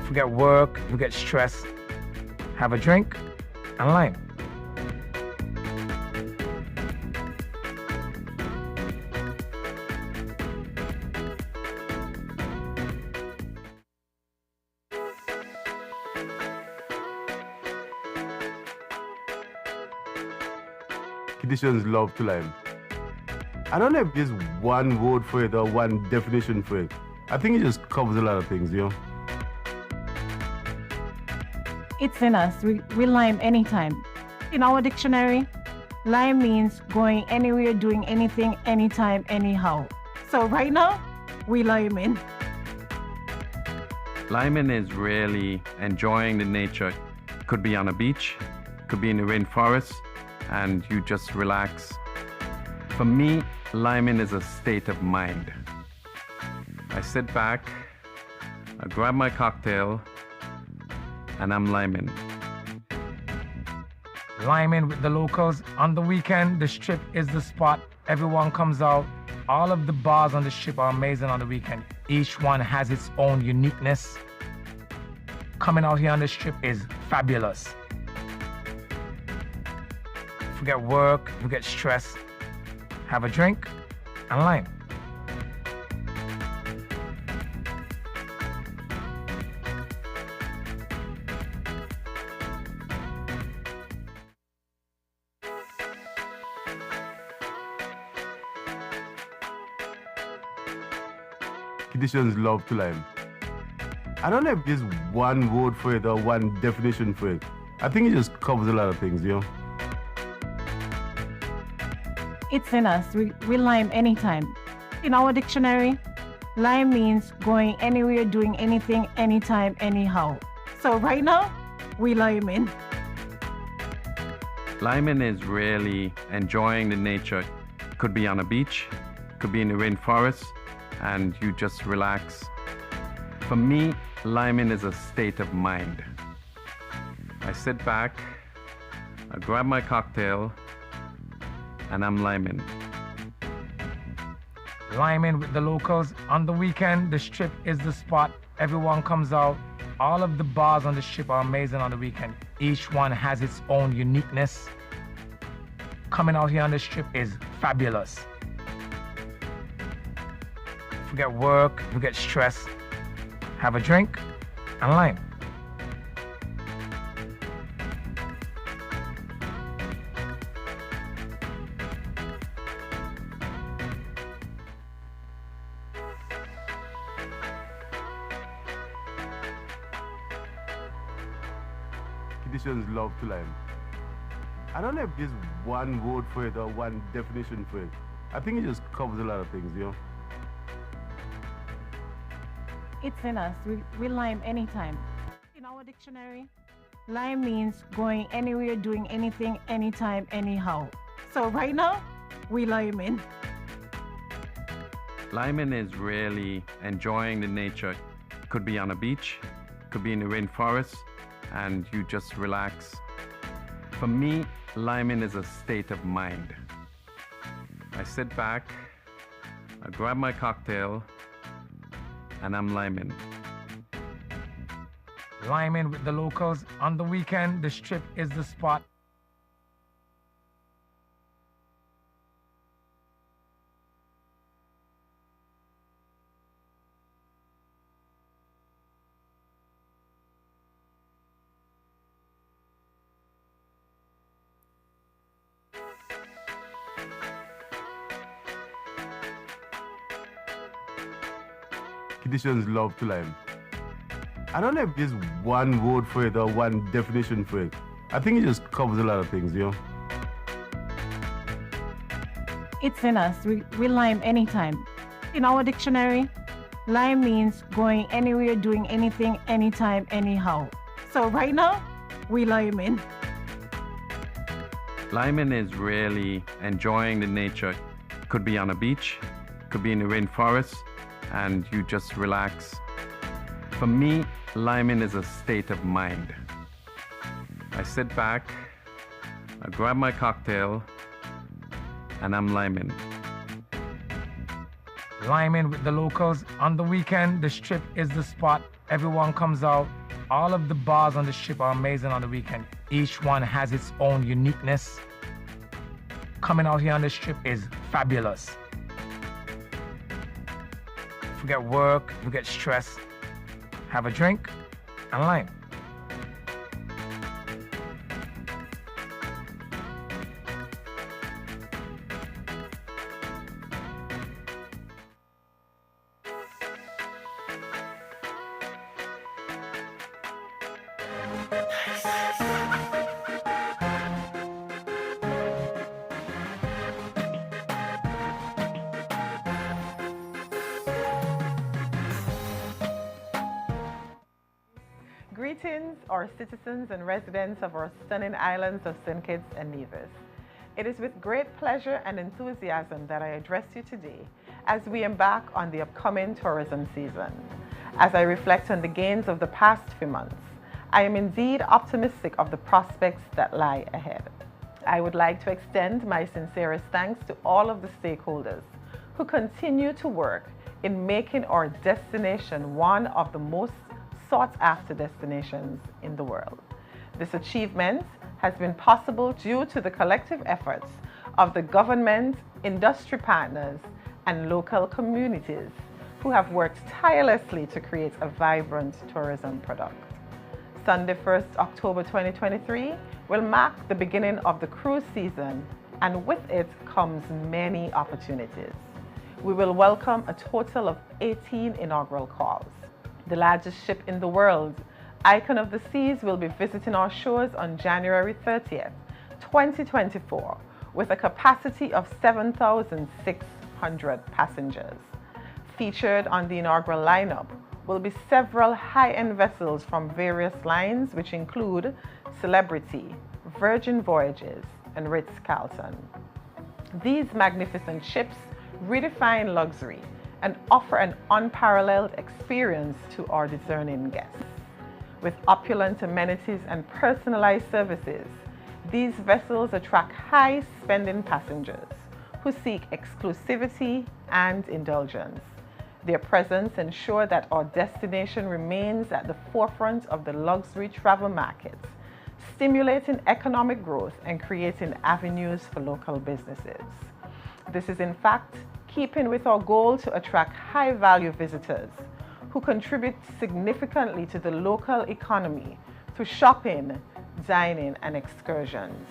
Forget work, forget stress. Have a drink and lime. Conditions love to lime. I don't know if there's one word for it or one definition for it. I think it just covers a lot of things, you know? It's in us. We lime anytime. In our dictionary, lime means going anywhere, doing anything, anytime, anyhow. So right now, we lime in. Liming is really enjoying the nature. Could be on a beach, could be in the rainforest, and you just relax. For me, liming is a state of mind. I sit back, I grab my cocktail, and I'm liming. Liming with the locals. On the weekend, the strip is the spot. Everyone comes out. All of the bars on the strip are amazing on the weekend. Each one has its own uniqueness. Coming out here on the strip is fabulous. Forget work, forget stress. Have a drink and lime. Conditions love to lime. I don't know if there's one word for it or one definition for it. I think it just covers a lot of things, you know? It's in us. We lime anytime. In our dictionary, lime means going anywhere, doing anything, anytime, anyhow. So right now, we lime in. Liming is really enjoying the nature. Could be on a beach, could be in the rainforest, and you just relax. For me, liming is a state of mind. I sit back, I grab my cocktail, and I'm liming. Liming with the locals. On the weekend, the strip is the spot. Everyone comes out. All of the bars on the strip are amazing on the weekend. Each one has its own uniqueness. Coming out here on the strip is fabulous. Forget work, forget stress. Have a drink and lime. Conditions love to lime. I don't know if there's one word for it or one definition for it. I think it just covers a lot of things, you know? It's in us. We lime anytime. In our dictionary, lime means going anywhere, doing anything, anytime, anyhow. So right now, we lime in. Liming is really enjoying the nature. Could be on a beach, could be in the rainforest, and you just relax. For me, liming is a state of mind. I sit back, I grab my cocktail, and I'm liming. Liming with the locals. On the weekend, the strip is the spot. Conditions love to lime. I don't know if there's one word for it or one definition for it. I think it just covers a lot of things, you know? It's in us. We lime anytime. In our dictionary, lime means going anywhere, doing anything, anytime, anyhow. So right now, we lime in. Liming is really enjoying the nature. Could be on a beach, could be in the rainforest, and you just relax. For me, liming is a state of mind. I sit back, I grab my cocktail, and I'm liming. liming with the locals. On the weekend, the strip is the spot. Everyone comes out. All of the bars on the strip are amazing on the weekend. Each one has its own uniqueness. Coming out here on the strip is fabulous. Forget work, forget stress. Have a drink and lime. Greetings, our citizens and residents of our stunning islands of St. Kitts and Nevis. It is with great pleasure and enthusiasm that I address you today as we embark on the upcoming tourism season. As I reflect on the gains of the past few months, I am indeed optimistic of the prospects that lie ahead. I would like to extend my sincerest thanks to all of the stakeholders who continue to work in making our destination one of the most sought-after destinations in the world. This achievement has been possible due to the collective efforts of the government, industry partners, and local communities who have worked tirelessly to create a vibrant tourism product. Sunday, 1st October 2023 will mark the beginning of the cruise season, and with it comes many opportunities. We will welcome a total of 18 inaugural calls. The largest ship in the world, Icon of the Seas, will be visiting our shores on January 30th, 2024, with a capacity of 7,600 passengers. Featured on the inaugural lineup will be several high-end vessels from various lines, which include Celebrity, Virgin Voyages, and Ritz-Carlton. These magnificent ships redefine luxury and offer an unparalleled experience to our discerning guests. With opulent amenities and personalized services, these vessels attract high-spending passengers who seek exclusivity and indulgence. Their presence ensures that our destination remains at the forefront of the luxury travel market, stimulating economic growth and creating avenues for local businesses. This is in fact keeping with our goal to attract high-value visitors who contribute significantly to the local economy through shopping, dining, and excursions.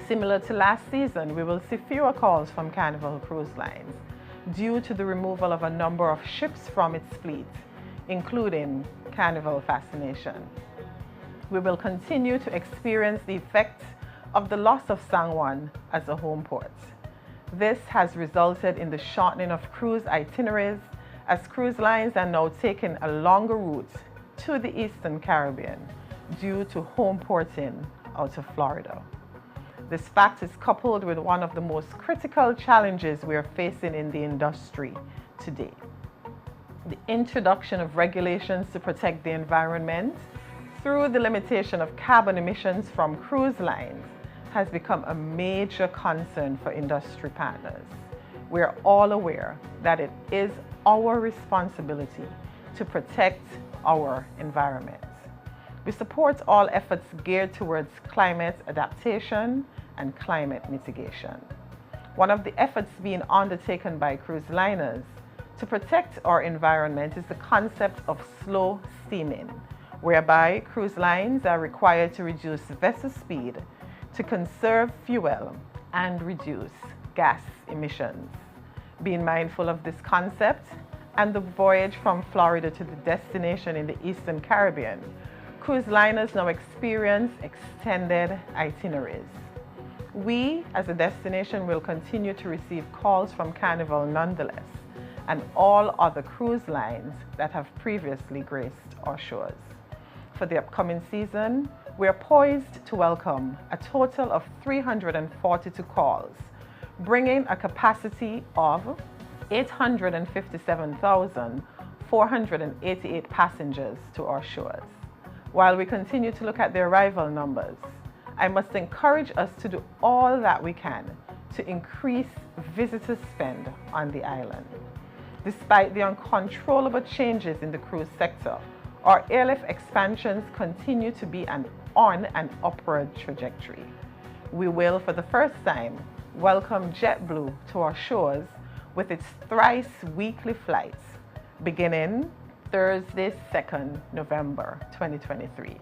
Similar to last season, we will see fewer calls from Carnival Cruise Lines due to the removal of a number of ships from its fleet, including Carnival Fascination. We will continue to experience the effects of the loss of San Juan as a home port. This has resulted in the shortening of cruise itineraries, as cruise lines are now taking a longer route to the Eastern Caribbean due to home porting out of Florida. This fact is coupled with one of the most critical challenges we are facing in the industry today: the introduction of regulations to protect the environment through the limitation of carbon emissions from cruise lines has become a major concern for industry partners. We are all aware that it is our responsibility to protect our environment. We support all efforts geared towards climate adaptation and climate mitigation. One of the efforts being undertaken by cruise liners to protect our environment is the concept of slow steaming, whereby cruise lines are required to reduce vessel speed to conserve fuel and reduce gas emissions. Being mindful of this concept and the voyage from Florida to the destination in the Eastern Caribbean, cruise liners now experience extended itineraries. We, as a destination, will continue to receive calls from Carnival nonetheless, and all other cruise lines that have previously graced our shores. For the upcoming season, we are poised to welcome a total of 342 calls, bringing a capacity of 857,488 passengers to our shores. While we continue to look at the arrival numbers, I must encourage us to do all that we can to increase visitor spend on the island. Despite the uncontrollable changes in the cruise sector, our airlift expansions continue to be on an upward trajectory. We will, for the first time, welcome JetBlue to our shores with its thrice weekly flights, beginning Thursday, 2nd November 2023.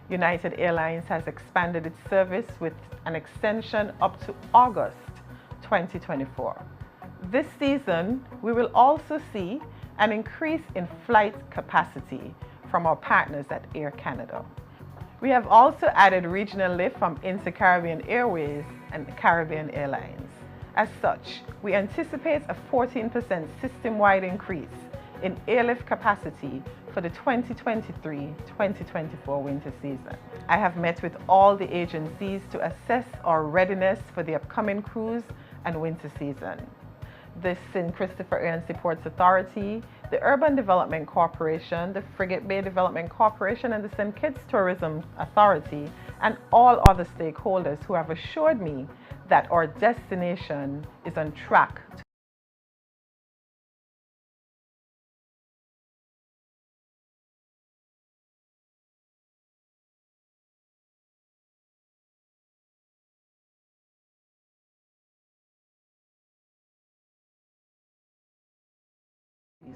United Airlines has expanded its service with an extension up to August 2024. This season, we will also see an increase in flight capacity from our partners at Air Canada. We have also added regional lift from Inter-Caribbean Airways and Caribbean Airlines. As such, we anticipate a 14% system-wide increase in airlift capacity for the 2023-2024 winter season. I have met with all the agencies to assess our readiness for the upcoming cruise and winter season. The St. Christopher Air and Seaports Authority, the Urban Development Corporation, the Frigate Bay Development Corporation, and the St. Kitts Tourism Authority, and all other stakeholders who have assured me that our destination is on track to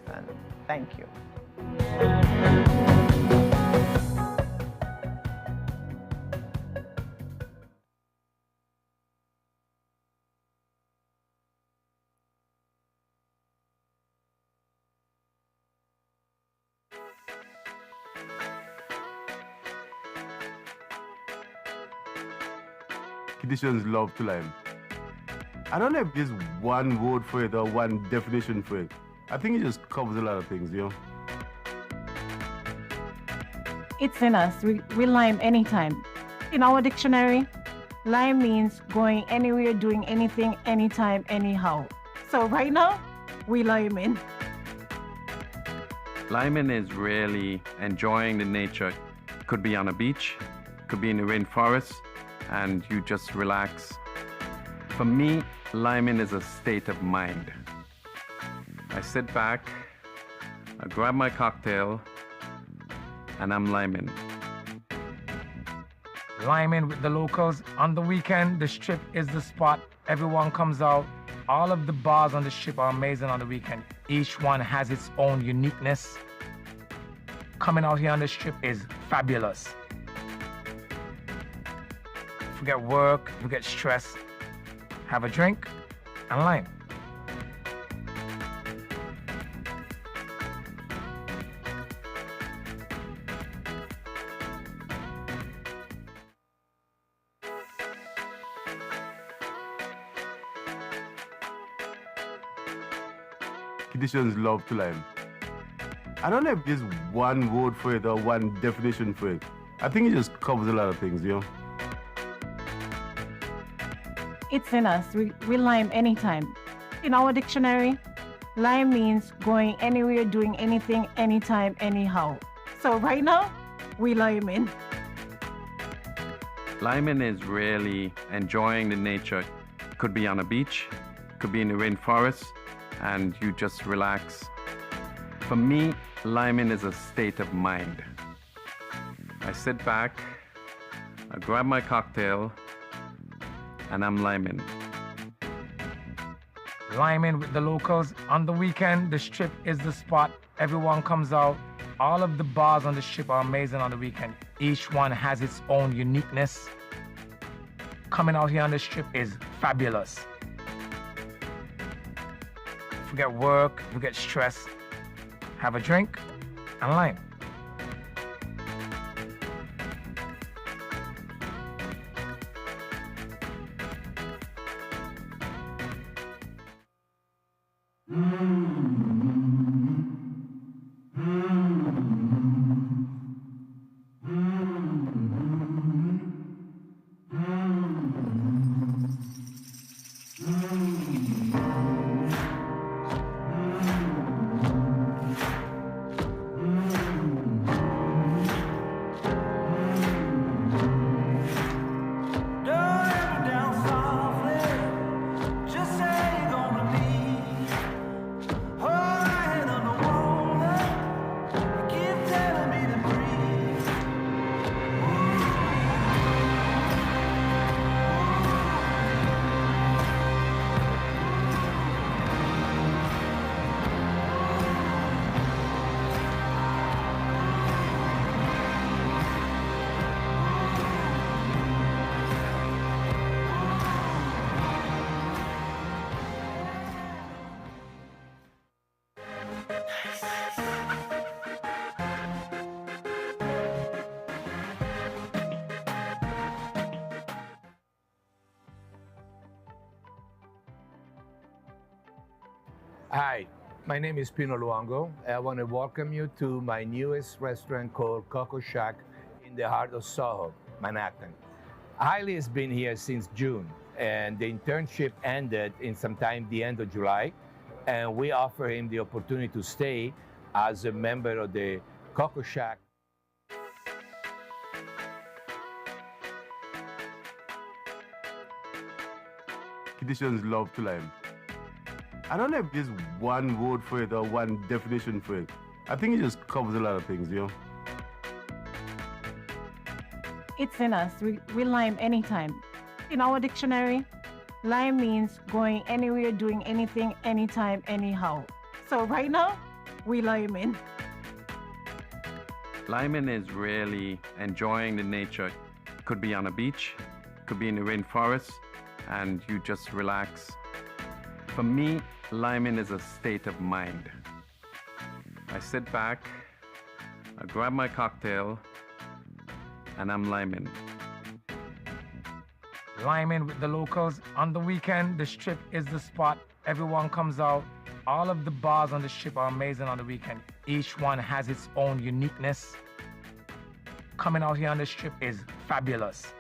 season. Thank you. Conditions love to lime. I don't know if there's one word for it or one definition for it. I think it just covers a lot of things, you know? It's in us. We lime anytime. In our dictionary, lime means going anywhere, doing anything, anytime, anyhow. So right now, we lime in. Liming is really enjoying the nature. Could be on a beach, could be in the rainforest, and you just relax. For me, liming is a state of mind. I sit back, I grab my cocktail, and I'm liming. Liming with the locals. On the weekend, the strip is the spot. Everyone comes out. All of the bars on the strip are amazing on the weekend. Each one has its own uniqueness. Coming out here on the strip is fabulous. Forget work, forget stress. Have a drink and lime. Conditions love to lime. I don't know if there's one word for it or one definition for it. I think it just covers a lot of things, you know? It's in us. We lime anytime. In our dictionary, lime means going anywhere, doing anything, anytime, anyhow. So right now, we lime in. Liming is really enjoying the nature. Could be on a beach, could be in the rainforest, and you just relax. For me, liming is a state of mind. I sit back, I grab my cocktail, and I'm liming. Liming with the locals. On the weekend, the strip is the spot. Everyone comes out. All of the bars on the strip are amazing on the weekend. Each one has its own uniqueness. Coming out here on the strip is fabulous. Forget work, forget stress. Have a drink and lime. Hi, my name is Pino Luongo. I want to welcome you to my newest restaurant called Coco Shack in the heart of Soho, Manhattan. Hailey has been here since June, and the internship ended in sometime the end of July, and we offer him the opportunity to stay as a member of the Coco Shack. Kittians love to lime. I don't know if there's one word for it or one definition for it. I think it just covers a lot of things, you know? It's in us. We lime anytime. In our dictionary, lime means going anywhere, doing anything, anytime, anyhow. So right now, we lime in. Liming is really enjoying the nature. Could be on a beach, could be in the rainforest, and you just relax. For me, liming is a state of mind. I sit back, I grab my cocktail, and I'm liming. Liming with the locals. On the weekend, the strip is the spot. Everyone comes out. All of the bars on the strip are amazing on the weekend. Each one has its own uniqueness. Coming out here on the strip is fabulous.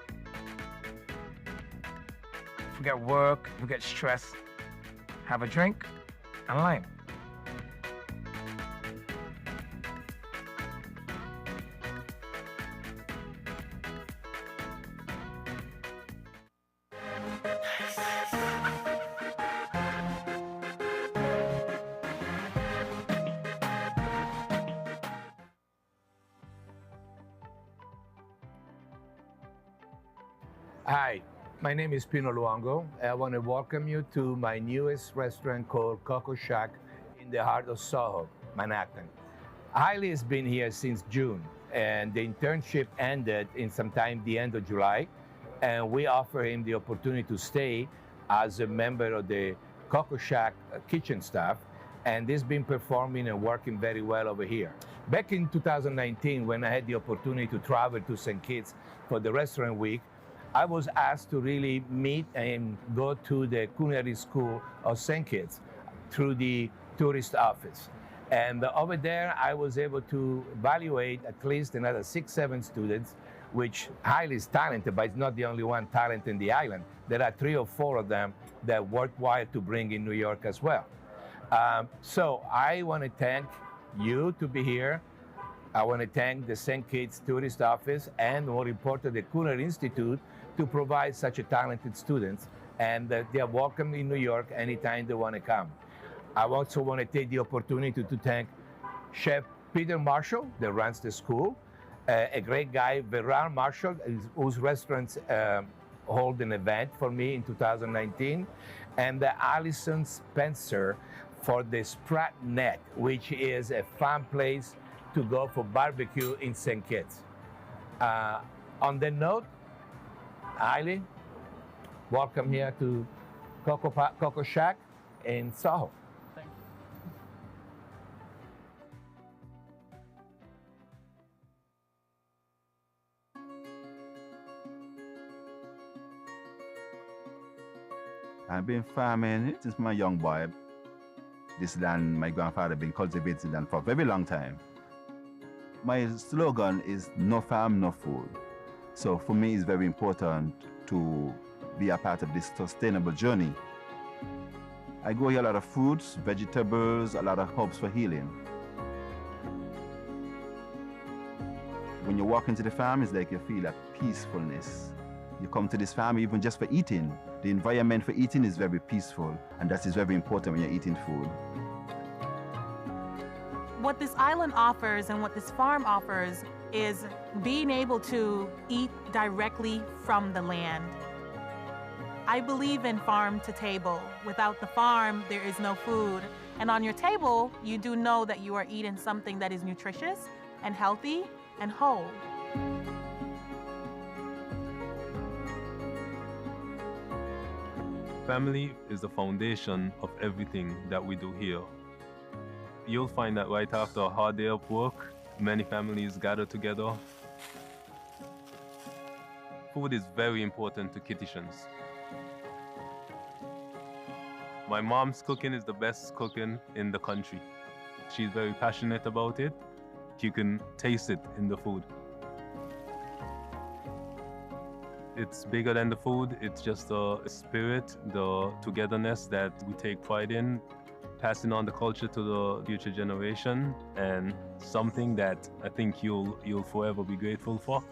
Forget work, forget stress. Have a drink and lime. Hi, my name is Pino Luongo. I want to welcome you to my newest restaurant called Coco Shack in the heart of Soho, Manhattan. Hailey has been here since June, and the internship ended in sometime the end of July, and we offer him the opportunity to stay as a member of the Coco Shack kitchen staff, and he's been performing and working very well over here. Back in 2019, when I had the opportunity to travel to St. Kitts for the restaurant week, I was asked to really meet and go to the culinary school of St. Kitts through the tourist office. And over there, I was able to evaluate at least another 6-7 students, which highly is talented, but it's not the only one talent in the island. There are 3 or 4 of them that worthwhile to bring in New York as well. So I want to thank you to be here. I want to thank the St. Kitts Tourist Office and, more importantly, the Culinary Institute to provide such a talented students, and they are welcome in New York anytime they want to come. I also want to take the opportunity to thank Chef Peter Marshall that runs the school, a great guy, Veran Marshall, whose restaurants hold an event for me in 2019, and Alison Spencer for the Sprat Net, which is a fun place to go for barbecue in St. Kitts. On that note, Hailey, welcome here to Coco Shack in Soho. Thank you. I've been farming since my young boy. This land my grandfather been cultivating land for a very long time. My slogan is no farm, no food. So for me, it's very important to be a part of this sustainable journey. I grow here a lot of fruits, vegetables, a lot of herbs for healing. When you walk into the farm, it's like you feel a peacefulness. You come to this farm even just for eating. The environment for eating is very peaceful, and that is very important when you're eating food. What this island offers and what this farm offers is being able to eat directly from the land. I believe in farm to table. Without the farm, there is no food. And on your table, you do know that you are eating something that is nutritious and healthy and whole. Family is the foundation of everything that we do here. You'll find that right after a hard day of work, many families gather together. Food is very important to Kittitians. My mom's cooking is the best cooking in the country. She's very passionate about it. You can taste it in the food. It's bigger than the food. It's just the spirit, the togetherness that we take pride in, passing on the culture to the future generation, and something that I think you'll forever be grateful for.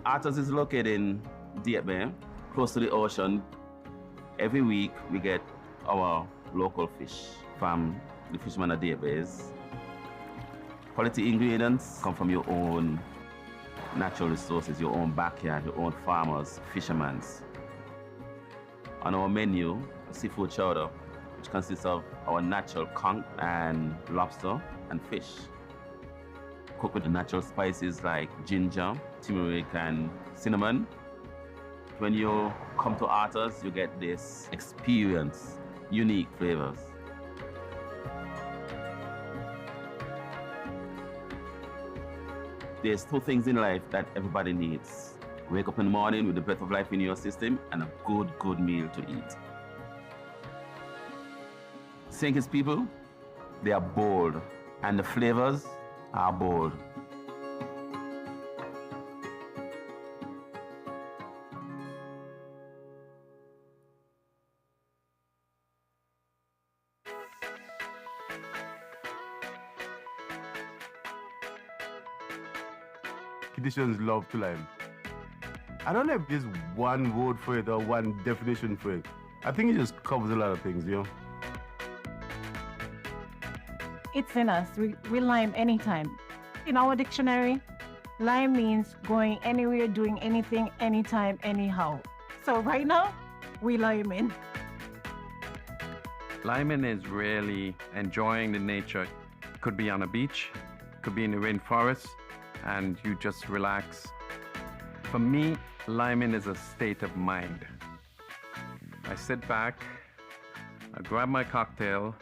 Arthur's is located in Deep Bay, close to the ocean. Every week we get our local fish from the fishermen at Deep Bays. Quality ingredients come from your own natural resources, your own backyard, your own farmers, fishermen. On our menu, a seafood chowder, which consists of our natural conch and lobster and fish, cooked with the natural spices like ginger, turmeric, and cinnamon. When you come to Arthur's, you get this experience, unique flavors. There's two things in life that everybody needs. Wake up in the morning with the breath of life in your system and a good meal to eat. St. Kitts people, they are bold, and the flavors are bold. Kittians love to lime. I don't know if there's one word for it or one definition for it. I think it just covers a lot of things, you know? It's in us. We lime anytime. In our dictionary, lime means going anywhere, doing anything, anytime, anyhow. So right now, we lime in. Liming is really enjoying the nature. Could be on a beach, could be in the rainforest, and you just relax. For me, liming is a state of mind. I sit back, I grab my cocktail,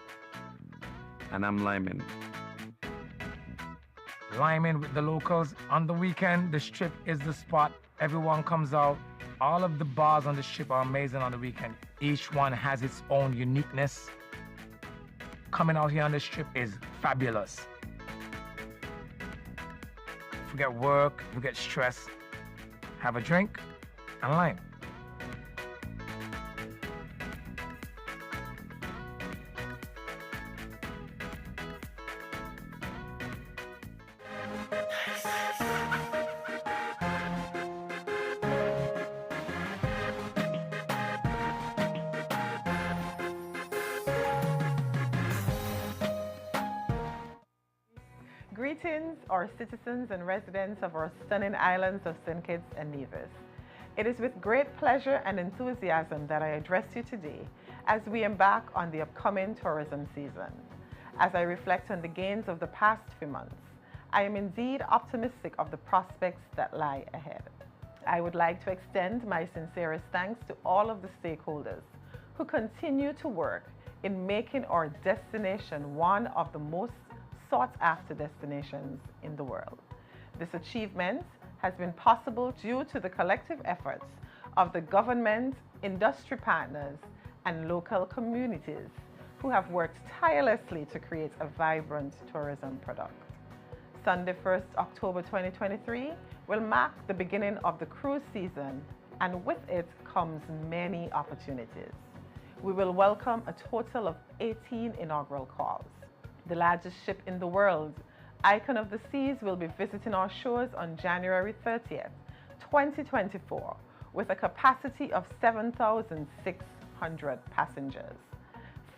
and I'm liming. Liming with the locals. On the weekend, the strip is the spot. Everyone comes out. All of the bars on the strip are amazing on the weekend. Each one has its own uniqueness. Coming out here on the strip is fabulous. Forget work, forget stress. Have a drink and lime. Greetings, our citizens and residents of our stunning islands of St. Kitts and Nevis. It is with great pleasure and enthusiasm that I address you today as we embark on the upcoming tourism season. As I reflect on the gains of the past few months, I am indeed optimistic of the prospects that lie ahead. I would like to extend my sincerest thanks to all of the stakeholders who continue to work in making our destination one of the most sought-after destinations in the world. This achievement has been possible due to the collective efforts of the government, industry partners, and local communities who have worked tirelessly to create a vibrant tourism product. Sunday, 1st October 2023 will mark the beginning of the cruise season, and with it comes many opportunities. We will welcome a total of 18 inaugural calls. The largest ship in the world, Icon of the Seas, will be visiting our shores on January 30th, 2024, with a capacity of 7,600 passengers.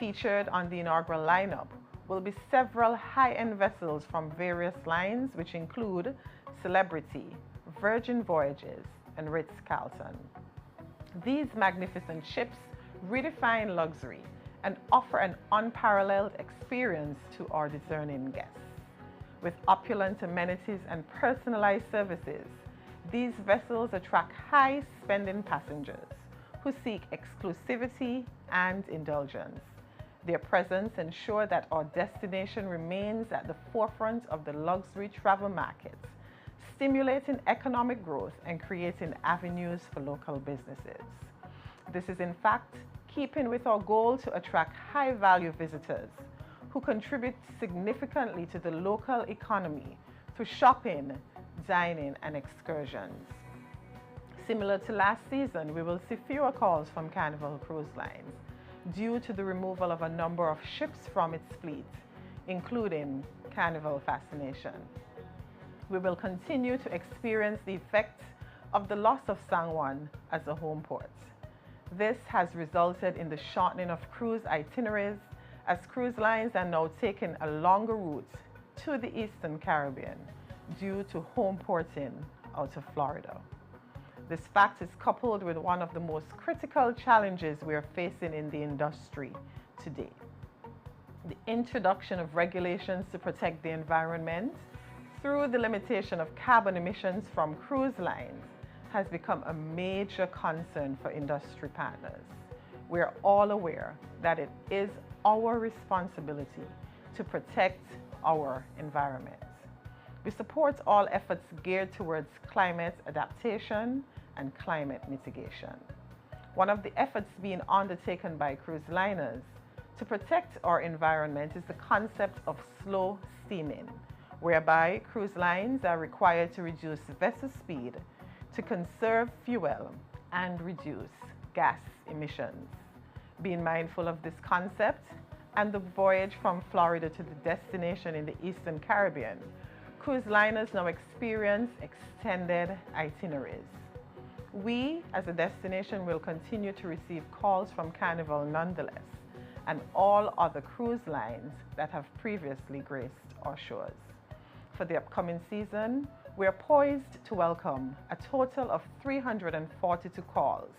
Featured on the inaugural lineup will be several high-end vessels from various lines, which include Celebrity, Virgin Voyages, and Ritz-Carlton. These magnificent ships redefine luxury and offer an unparalleled experience to our discerning guests. With opulent amenities and personalized services, these vessels attract high-spending passengers who seek exclusivity and indulgence. Their presence ensures that our destination remains at the forefront of the luxury travel market, stimulating economic growth and creating avenues for local businesses. This is in fact keeping with our goal to attract high-value visitors who contribute significantly to the local economy through shopping, dining, and excursions. Similar to last season, we will see fewer calls from Carnival Cruise Lines due to the removal of a number of ships from its fleet, including Carnival Fascination. We will continue to experience the effects of the loss of San Juan as a home port. This has resulted in the shortening of cruise itineraries, as cruise lines are now taking a longer route to the Eastern Caribbean due to home porting out of Florida. This fact is coupled with one of the most critical challenges we are facing in the industry today: the introduction of regulations to protect the environment through the limitation of carbon emissions from cruise lines has become a major concern for industry partners. We are all aware that it is our responsibility to protect our environment. We support all efforts geared towards climate adaptation and climate mitigation. One of the efforts being undertaken by cruise liners to protect our environment is the concept of slow steaming, whereby cruise lines are required to reduce vessel speed to conserve fuel and reduce gas emissions. Being mindful of this concept and the voyage from Florida to the destination in the Eastern Caribbean, cruise liners now experience extended itineraries. We, as a destination, will continue to receive calls from Carnival nonetheless, and all other cruise lines that have previously graced our shores. For the upcoming season, we are poised to welcome a total of 342 calls,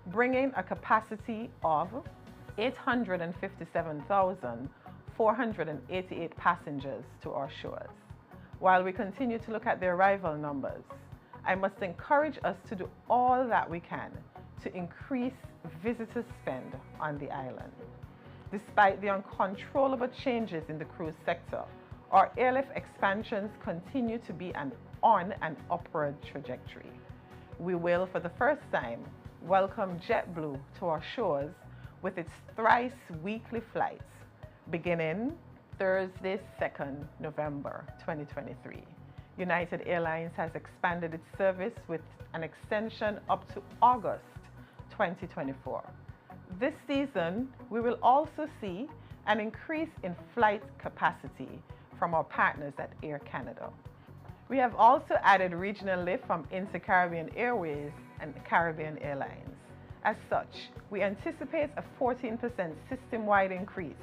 bringing a capacity of 857,488 passengers to our shores. While we continue to look at the arrival numbers, I must encourage us to do all that we can to increase visitor spend on the island. Despite the uncontrollable changes in the cruise sector, our airlift expansions continue to be on an upward trajectory. We will, for the first time, welcome JetBlue to our shores with its thrice weekly flights beginning Thursday, 2nd November 2023. United Airlines has expanded its service with an extension up to August 2024. This season, we will also see an increase in flight capacity from our partners at Air Canada. We have also added regional lift from Inter-Caribbean Airways and Caribbean Airlines. As such, we anticipate a 14% system-wide increase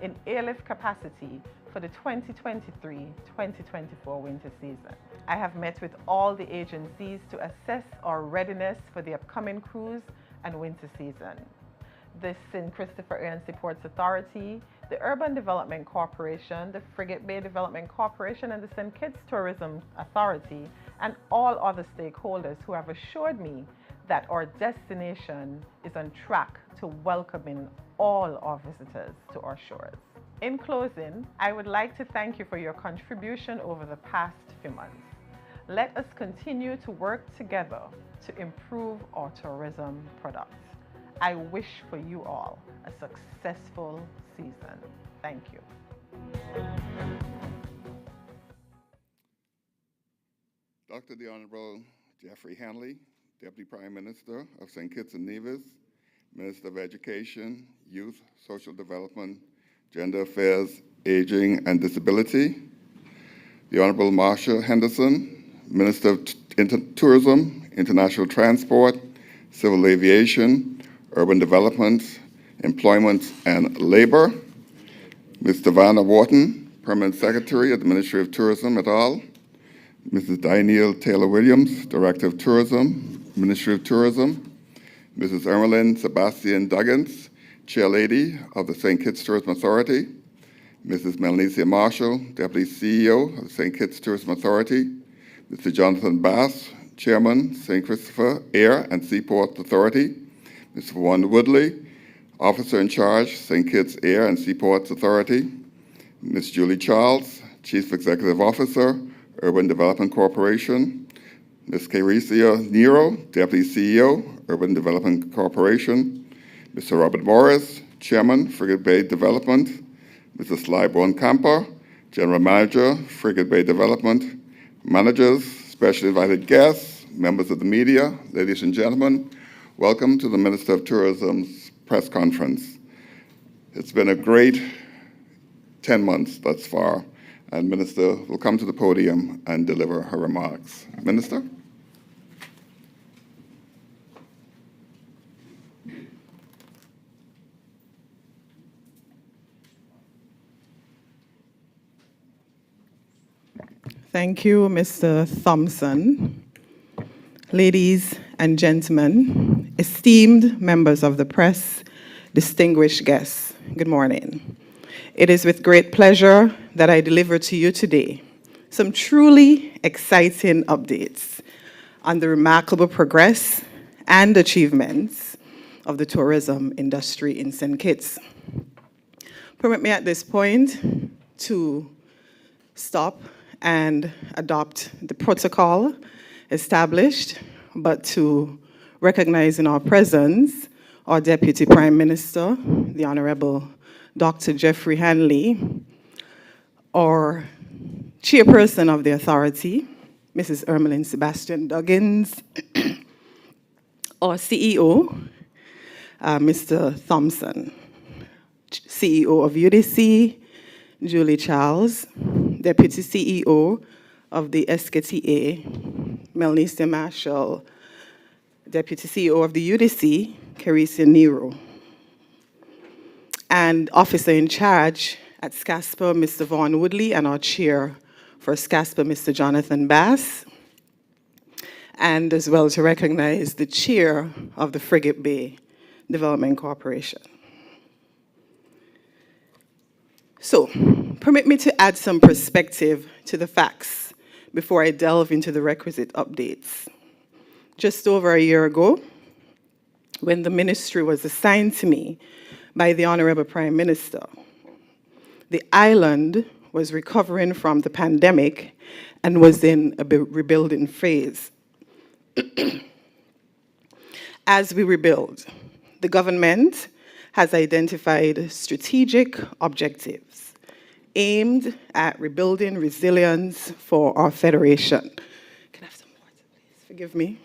in airlift capacity for the 2023-2024 winter season. I have met with all the agencies to assess our readiness for the upcoming cruise and winter season. The St. Christopher Air and Seaports Authority, the Urban Development Corporation, the Frigate Bay Development Corporation, and the St. Kitts Tourism Authority, and all other stakeholders who have assured me that our destination is on track to welcoming all our visitors to our shores. In closing, I would like to thank you for your contribution over the past few months. Let us continue to work together to improve our tourism products. I wish for you all a successful season. Thank you. Dr. the Honorable Jeffrey Hanley, Deputy Prime Minister of St. Kitts and Nevis, Minister of Education, Youth, Social Development, Gender Affairs, Aging and Disability. The Honorable Marsha Henderson, Minister of Tourism, International Transport, Civil Aviation, Urban Development, Employment and Labor. Mr. Vanna Wharton, Permanent Secretary at the Ministry of Tourism et al. Mrs. Danielle Taylor-Williams, Director of Tourism, Ministry of Tourism. Mrs. Ermeline Sebastian Duggins, Chairlady of the St. Kitts Tourism Authority. Mrs. Melnesia Marshall, Deputy CEO of the St. Kitts Tourism Authority. Mr. Jonathan Bass, Chairman, St. Christopher Air and Seaport Authority. Mr. Wanda Woodley, Officer in Charge, St. Kitts Air and Seaports Authority. Ms. Julie Charles, Chief Executive Officer, Urban Development Corporation. Ms. Carissia Nero, Deputy CEO, Urban Development Corporation, Mr. Robert Morris, Chairman, Frigate Bay Development, Mr. Slyborn Camper, General Manager, Frigate Bay Development, managers, special invited guests, members of the media, ladies and gentlemen, welcome to the Minister of Tourism's press conference. It's been a great 10 months thus far, and Minister will come to the podium and deliver her remarks. Minister? Thank you, Mr. Thompson. Ladies and gentlemen, esteemed members of the press, distinguished guests, good morning. It is with great pleasure that I deliver to you today some truly exciting updates on the remarkable progress and achievements of the tourism industry in St. Kitts. Permit me at this point to stop and adopt the protocol established, but to recognize in our presence our Deputy Prime Minister, the Honorable Dr. Jeffrey Hanley, our Chairperson of the Authority, Mrs. Ermeline Sebastian Duggins, our CEO, Mr. Thompson, CEO of UDC, Julie Charles, Deputy CEO of the SKTA, Melissa Marshall, Deputy CEO of the UDC, Carissia Nero, and Officer in Charge at SCASPA, Mr. Vaughn Woodley, and our Chair for SCASPA, Mr. Jonathan Bass, and as well to recognize the Chair of the Frigate Bay Development Corporation. So, permit me to add some perspective to the facts before I delve into the requisite updates. Just over a year ago, when the ministry was assigned to me by the Honorable Prime Minister, the island was recovering from the pandemic and was in a rebuilding phase. As we rebuild, the government has identified strategic objectives aimed at rebuilding resilience for our federation. Can I have some water, please? Forgive me.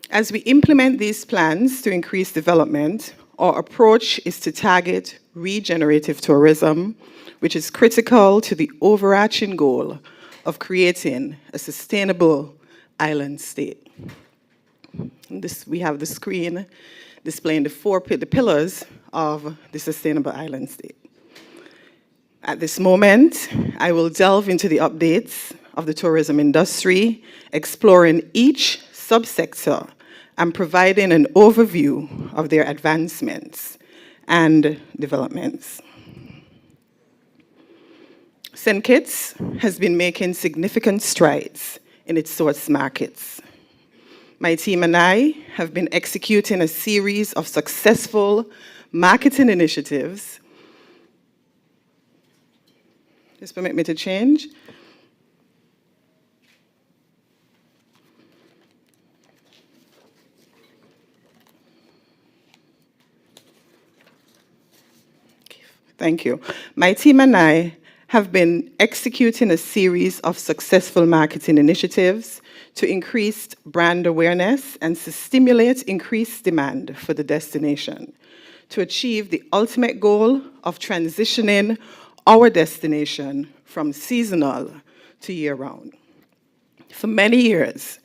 As we implement these plans to increase development, our approach is to target regenerative tourism, which is critical to the overarching goal of creating a sustainable island state. We have the screen displaying the pillars of the sustainable island state. At this moment, I will delve into the updates of the tourism industry, exploring each subsector and providing an overview of their advancements and developments. St. Kitts has been making significant strides in its source markets. My team and I have been executing a series of successful marketing initiatives. Just permit me to change. Thank you. My team and I have been executing a series of successful marketing initiatives to increase brand awareness and to stimulate increased demand for the destination, to achieve the ultimate goal of transitioning our destination from seasonal to year-round. For many years,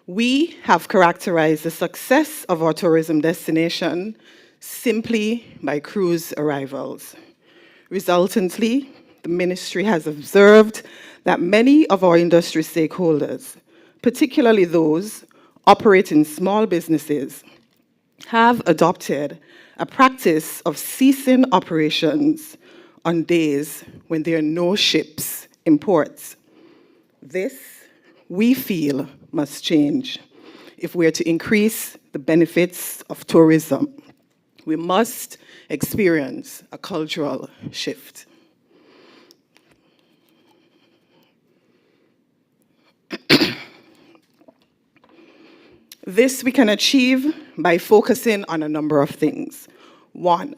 we have characterized the success of our tourism destination simply by cruise arrivals. Resultantly, the ministry has observed that many of our industry stakeholders, particularly those operating small businesses, have adopted a practice of ceasing operations on days when there are no ships in ports. This we feel must change if we are to increase the benefits of tourism. We must experience a cultural shift. This we can achieve by focusing on a number of things. One,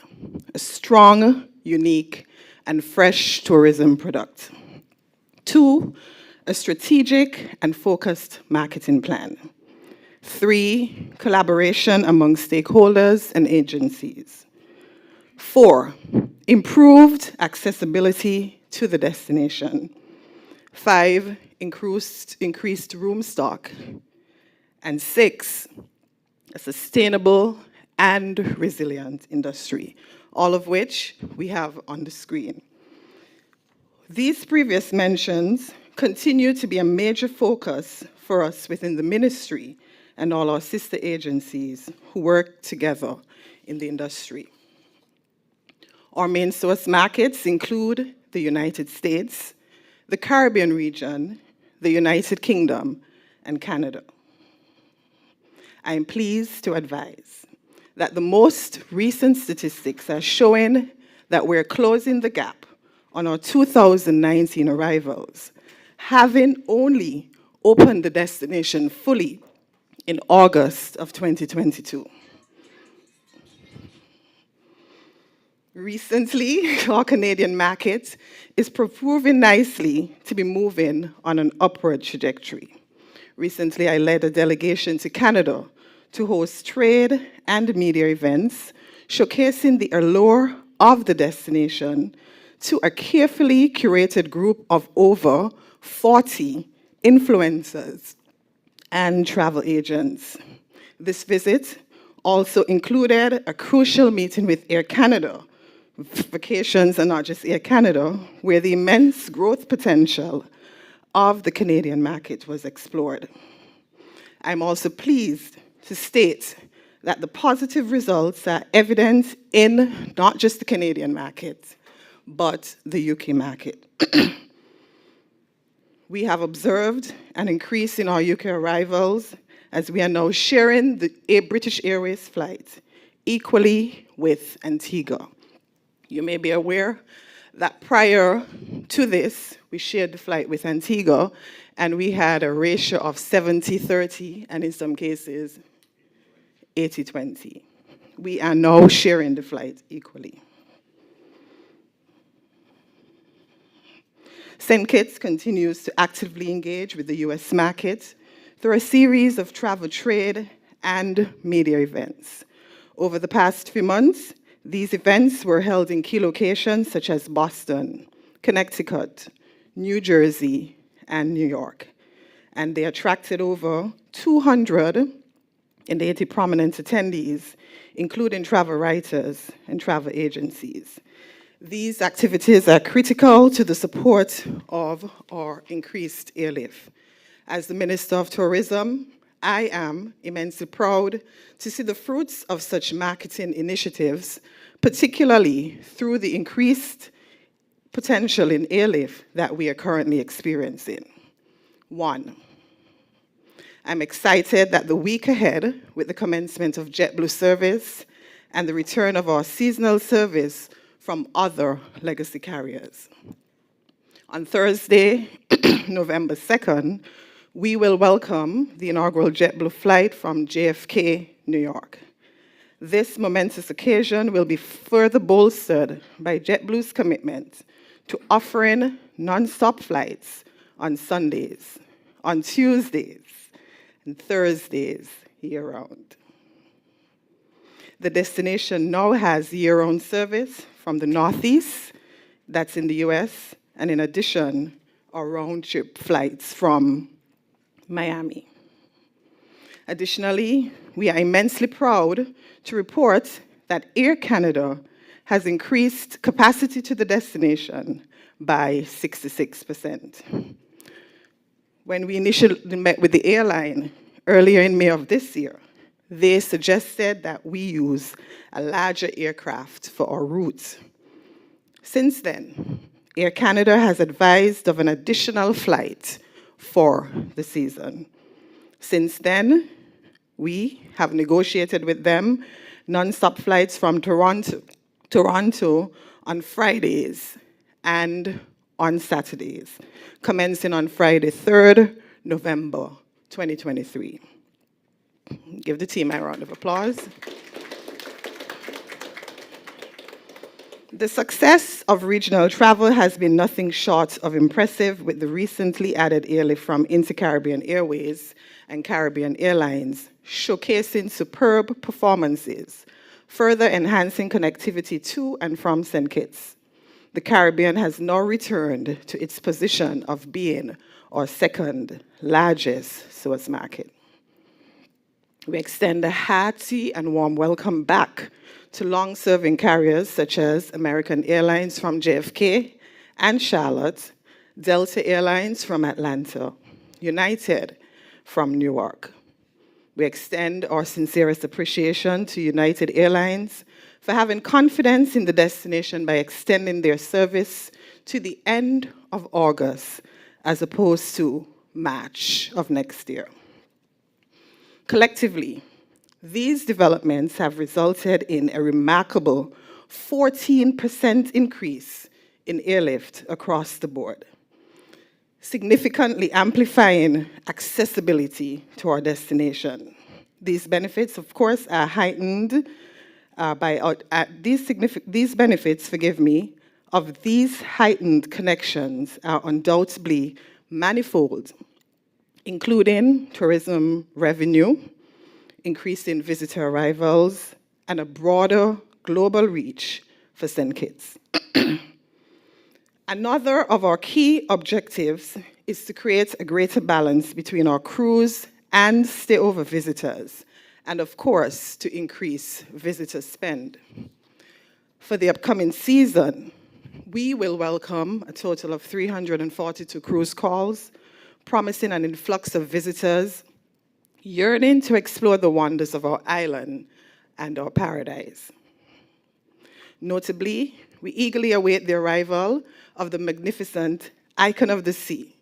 a strong, unique, and fresh tourism product. Two, a strategic and focused marketing plan. Three, collaboration among stakeholders and agencies. Four, improved accessibility to the destination. Five, increased room stock. And six, a sustainable and resilient industry, all of which we have on the screen. These previous mentions continue to be a major focus for us within the ministry and all our sister agencies who work together in the industry. Our main source markets include the United States, the Caribbean region, the United Kingdom, and Canada. I am pleased to advise that the most recent statistics are showing that we're closing the gap on our 2019 arrivals, having only opened the destination fully in August of 2022. Recently, our Canadian market is proving nicely to be moving on an upward trajectory. Recently, I led a delegation to Canada to host trade and media events showcasing the allure of the destination to a carefully curated group of over 40 influencers and travel agents. This visit also included a crucial meeting with Air Canada. Vacations are not just Air Canada, where the immense growth potential of the Canadian market was explored. I'm also pleased to state that the positive results are evident in not just the Canadian market, but the UK market. We have observed an increase in our UK arrivals as we are now sharing the British Airways flight equally with Antigua. You may be aware that prior to this, we shared the flight with Antigua, and we had a ratio of 70-30, and in some cases, 80-20. We are now sharing the flight equally. St. Kitts continues to actively engage with the US market through a series of travel, trade, and media events. Over the past few months, these events were held in key locations such as Boston, Connecticut, New Jersey, and New York. And they attracted over 280 prominent attendees, including travel writers and travel agencies. These activities are critical to the support of our increased airlift. As the Minister of Tourism, I am immensely proud to see the fruits of such marketing initiatives, particularly through the increased potential in airlift that we are currently experiencing. One, I'm excited that the week ahead, with the commencement of JetBlue service and the return of our seasonal service from other legacy carriers. On Thursday, November 2nd, we will welcome the inaugural JetBlue flight from JFK, New York. This momentous occasion will be further bolstered by JetBlue's commitment to offering non-stop flights on Sundays, on Tuesdays, and Thursdays year-round. The destination now has year-round service from the Northeast, that's in the US, and in addition, our round-trip flights from Miami. Additionally, we are immensely proud to report that Air Canada has increased capacity to the destination by 66%. When we initially met with the airline earlier in May of this year, they suggested that we use a larger aircraft for our routes. Since then, Air Canada has advised of an additional flight for the season. Since then, we have negotiated with them non-stop flights from Toronto on Fridays and on Saturdays, commencing on Friday, 3rd November 2023. Give the team a round of applause. The success of regional travel has been nothing short of impressive, with the recently added airlift from Inter-Caribbean Airways and Caribbean Airlines showcasing superb performances, further enhancing connectivity to and from St. Kitts. The Caribbean has now returned to its position of being our second largest source market. We extend a hearty and warm welcome back to long-serving carriers such as American Airlines from JFK and Charlotte, Delta Airlines from Atlanta, United from Newark. We extend our sincerest appreciation to United Airlines for having confidence in the destination by extending their service to the end of August as opposed to March of next year. Collectively, these developments have resulted in a remarkable 14% increase in airlift across the board, significantly amplifying accessibility to our destination. These benefits, of course, are heightened these benefits, of these heightened connections are undoubtedly manifold, including tourism revenue, increasing visitor arrivals, and a broader global reach for St. Kitts. Another of our key objectives is to create a greater balance between our cruise and stayover visitors, and of course, to increase visitor spend. For the upcoming season, we will welcome a total of 342 cruise calls, promising an influx of visitors yearning to explore the wonders of our island and our paradise. Notably, we eagerly await the arrival of the magnificent Icon of the Sea,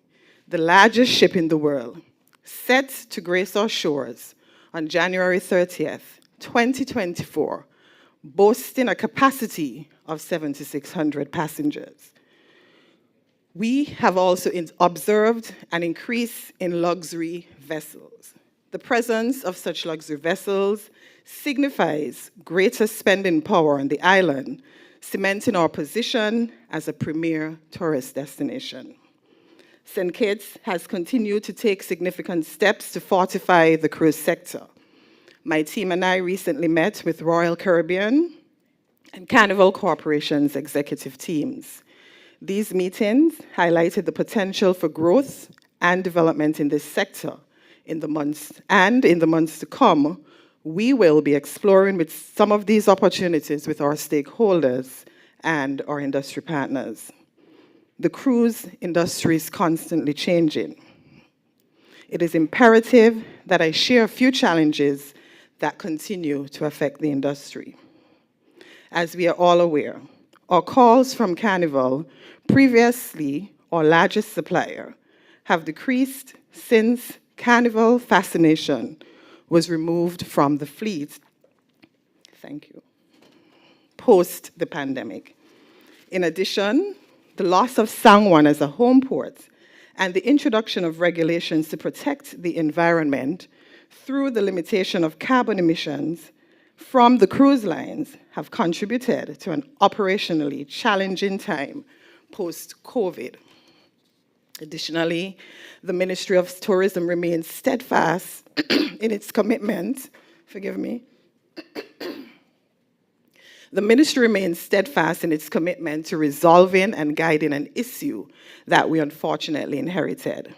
the largest ship in the world, set to grace our shores on January 30th, 2024, boasting a capacity of 7,600 passengers. We have also observed an increase in luxury vessels. The presence of such luxury vessels signifies greater spending power on the island, cementing our position as a premier tourist destination. St. Kitts has continued to take significant steps to fortify the cruise sector. My team and I recently met with Royal Caribbean and Carnival Corporation's executive teams. These meetings highlighted the potential for growth and development in this sector. In the months to come, we will be exploring with some of these opportunities with our stakeholders and our industry partners. The cruise industry is constantly changing. It is imperative that I share a few challenges that continue to affect the industry. As we are all aware, our calls from Carnival, previously our largest supplier, have decreased since Carnival Fascination was removed from the fleet. Thank you. Post the pandemic. In addition, the loss of Sangwon as a home port and the introduction of regulations to protect the environment through the limitation of carbon emissions from the cruise lines have contributed to an operationally challenging time post-COVID. Additionally, the Ministry of Tourism remains steadfast in its commitment, The ministry remains steadfast in its commitment to resolving and guiding an issue that we unfortunately inherited.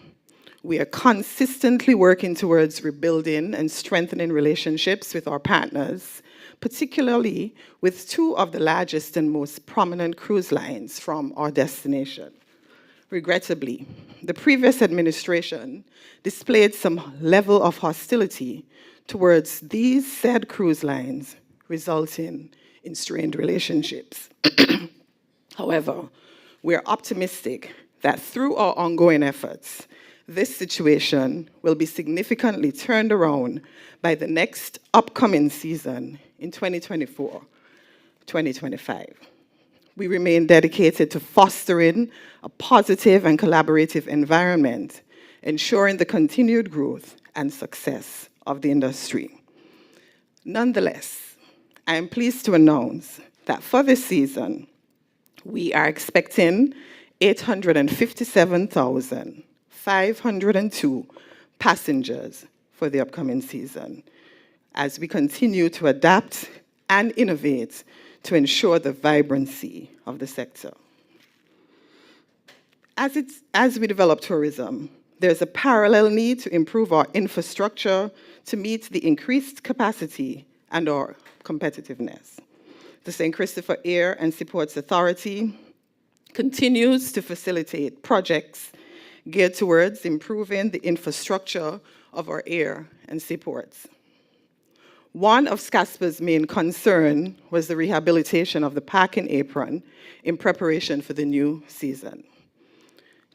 We are consistently working towards rebuilding and strengthening relationships with our partners, particularly with two of the largest and most prominent cruise lines from our destination. Regrettably, the previous administration displayed some level of hostility towards these said cruise lines, resulting in strained relationships. However, we are optimistic that through our ongoing efforts This situation will be significantly turned around by the next upcoming season in 2024-2025. We remain dedicated to fostering a positive and collaborative environment, ensuring the continued growth and success of the industry. Nonetheless, I am pleased to announce that for this season, we are expecting 857,502 passengers for the upcoming season, as we continue to adapt and innovate to ensure the vibrancy of the sector. As we develop tourism, there's a parallel need to improve our infrastructure to meet the increased capacity and our competitiveness. The St. Christopher Air and Seaports Authority continues to facilitate projects geared towards improving the infrastructure of our air and seaports. One of SCASPA's main concern was the rehabilitation of the parking apron in preparation for the new season.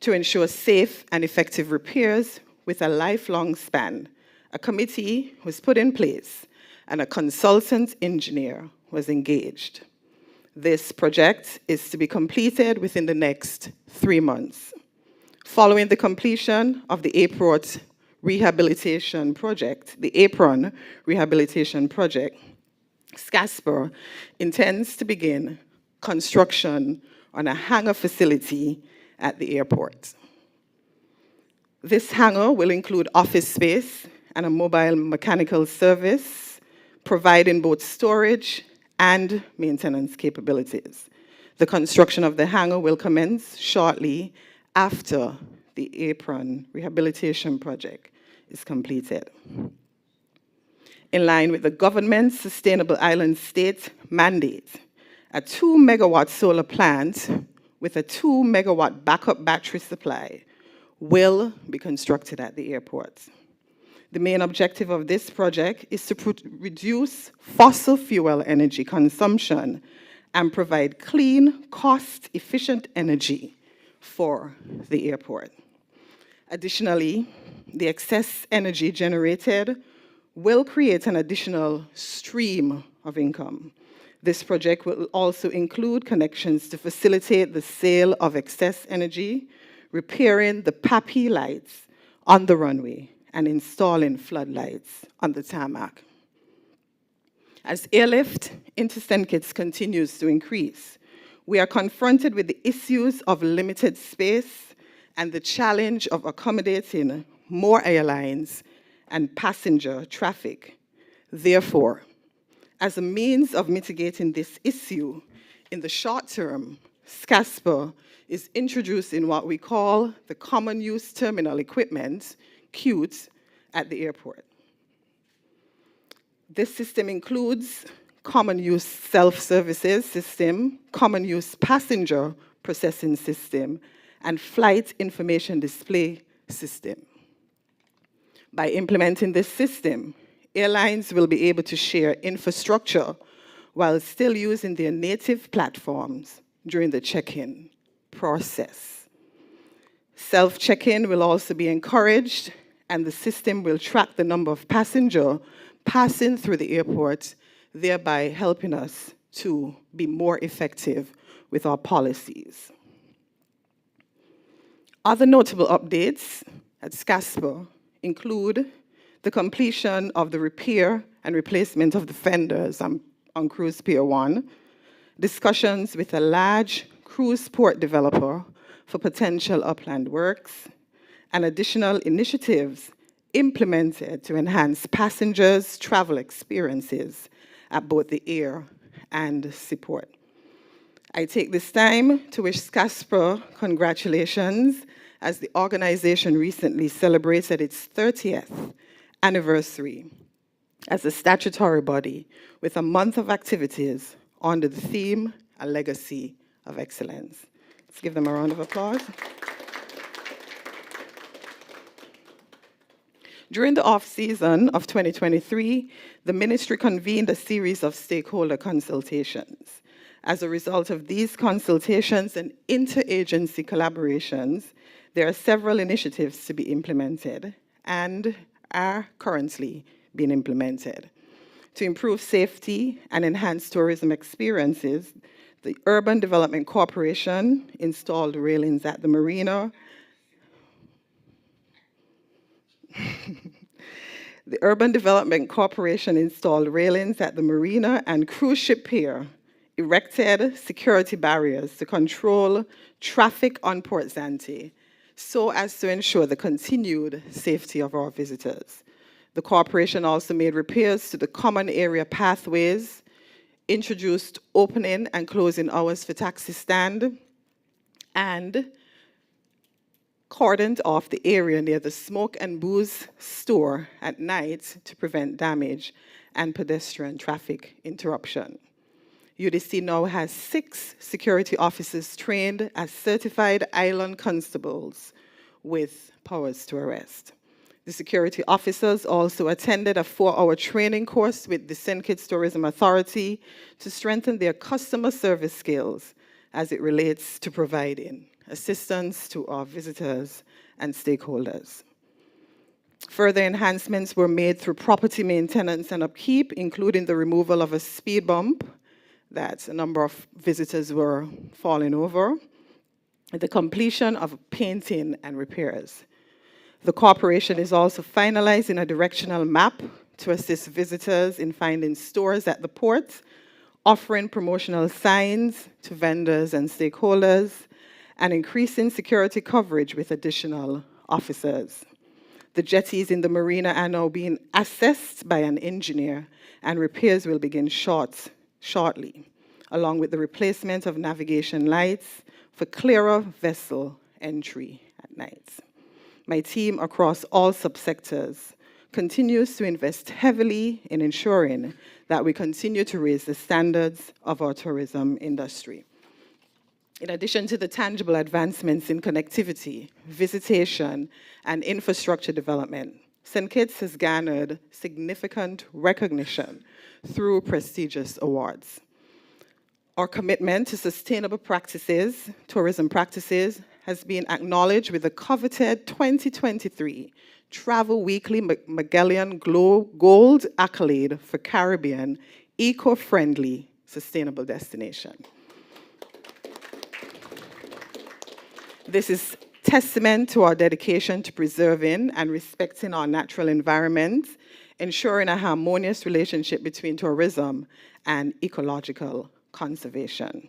To ensure safe and effective repairs with a lifelong span, a committee was put in place and a consultant engineer was engaged. This project is to be completed within the next 3 months. Following the completion of the apron rehabilitation project, SCASPA intends to begin construction on a hangar facility at the airport. This hangar will include office space and a mobile mechanical service, providing both storage and maintenance capabilities. The construction of the hangar will commence shortly after the apron rehabilitation project is completed. In line with the government's Sustainable Island State mandate, a 2-megawatt solar plant with a 2-megawatt backup battery supply will be constructed at the airport. The main objective of this project is to reduce fossil fuel energy consumption and provide clean, cost-efficient energy for the airport. Additionally, the excess energy generated will create an additional stream of income. This project will also include connections to facilitate the sale of excess energy, repairing the PAPI lights on the runway, and installing floodlights on the tarmac. As airlift into St. Kitts continues to increase, we are confronted with the issues of limited space and the challenge of accommodating more airlines and passenger traffic. Therefore, as a means of mitigating this issue, in the short term, SCASPA is introducing what we call the Common Use Terminal Equipment, CUTE, at the airport. This system includes common use self-services system, common use passenger processing system, and flight information display system. By implementing this system, airlines will be able to share infrastructure while still using their native platforms during the check-in process. Self-check-in will also be encouraged, and the system will track the number of passengers passing through the airport, thereby helping us to be more effective with our policies. Other notable updates at SCASPA include the completion of the repair and replacement of the fenders on Cruise Pier 1, discussions with a large cruise port developer for potential upland works, and additional initiatives implemented to enhance passengers' travel experiences at both the air and seaport. I take this time to wish SCASPA congratulations, as the organization recently celebrated its 30th anniversary as a statutory body with a month of activities under the theme, A Legacy of Excellence. Let's give them a round of applause. During the off-season of 2023, the ministry convened a series of stakeholder consultations. As a result of these consultations and interagency collaborations, There are several initiatives to be implemented and are currently being implemented. To improve safety and enhance tourism experiences, the Urban Development Corporation installed railings at the marina. The Urban Development Corporation installed railings at the marina and cruise ship pier, erected security barriers to control traffic on Port Zante, so as to ensure the continued safety of our visitors. The corporation also made repairs to the common area pathways, introduced opening and closing hours for taxi stand, and cordoned off the area near the Smoke and Booze store at night to prevent damage and pedestrian traffic interruption. UDC now has 6 security officers trained as certified island constables with powers to arrest. The security officers also attended a 4-hour training course with the St. Kitts Tourism Authority to strengthen their customer service skills as it relates to providing assistance to our visitors and stakeholders. Further enhancements were made through property maintenance and upkeep, including the removal of a speed bump that a number of visitors were falling over, the completion of painting and repairs. The corporation is also finalizing a directional map to assist visitors in finding stores at the port, offering promotional signs to vendors and stakeholders, and increasing security coverage with additional officers. The jetties in the marina are now being assessed by an engineer, and repairs will begin shortly, along with the replacement of navigation lights for clearer vessel entry at night. My team across all subsectors continues to invest heavily in ensuring that we continue to raise the standards of our tourism industry. In addition to the tangible advancements in connectivity, visitation, and infrastructure development, St. Kitts has garnered significant recognition through prestigious awards. Our commitment to sustainable practices, tourism practices, has been acknowledged with the coveted 2023 Travel Weekly Magellan Gold accolade for Caribbean eco-friendly sustainable destination. This is testament to our dedication to preserving and respecting our natural environment, ensuring a harmonious relationship between tourism and ecological conservation.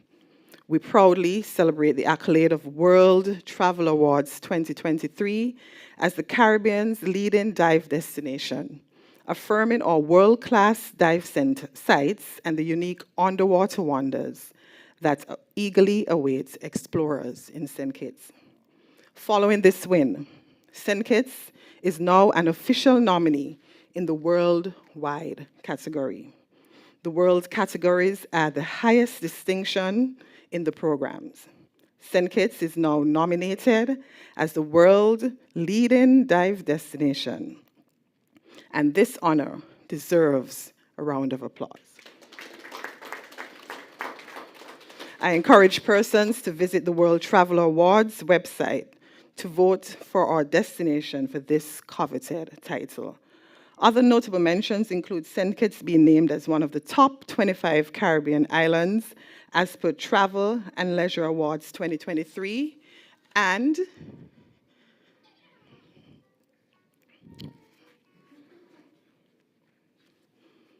We proudly celebrate the accolade of World Travel Awards 2023 as the Caribbean's leading dive destination, affirming our world-class dive sites and the unique underwater wonders that eagerly await explorers in St. Kitts. Following this win, St. Kitts is now an official nominee in the worldwide category. The world categories are the highest distinction in the programs. St. Kitts is now nominated as the world leading dive destination, and this honor deserves a round of applause. I encourage persons to visit the World Travel Awards website to vote for our destination for this coveted title. Other notable mentions include St. Kitts being named as one of the top 25 Caribbean islands as per Travel and Leisure Awards 2023, and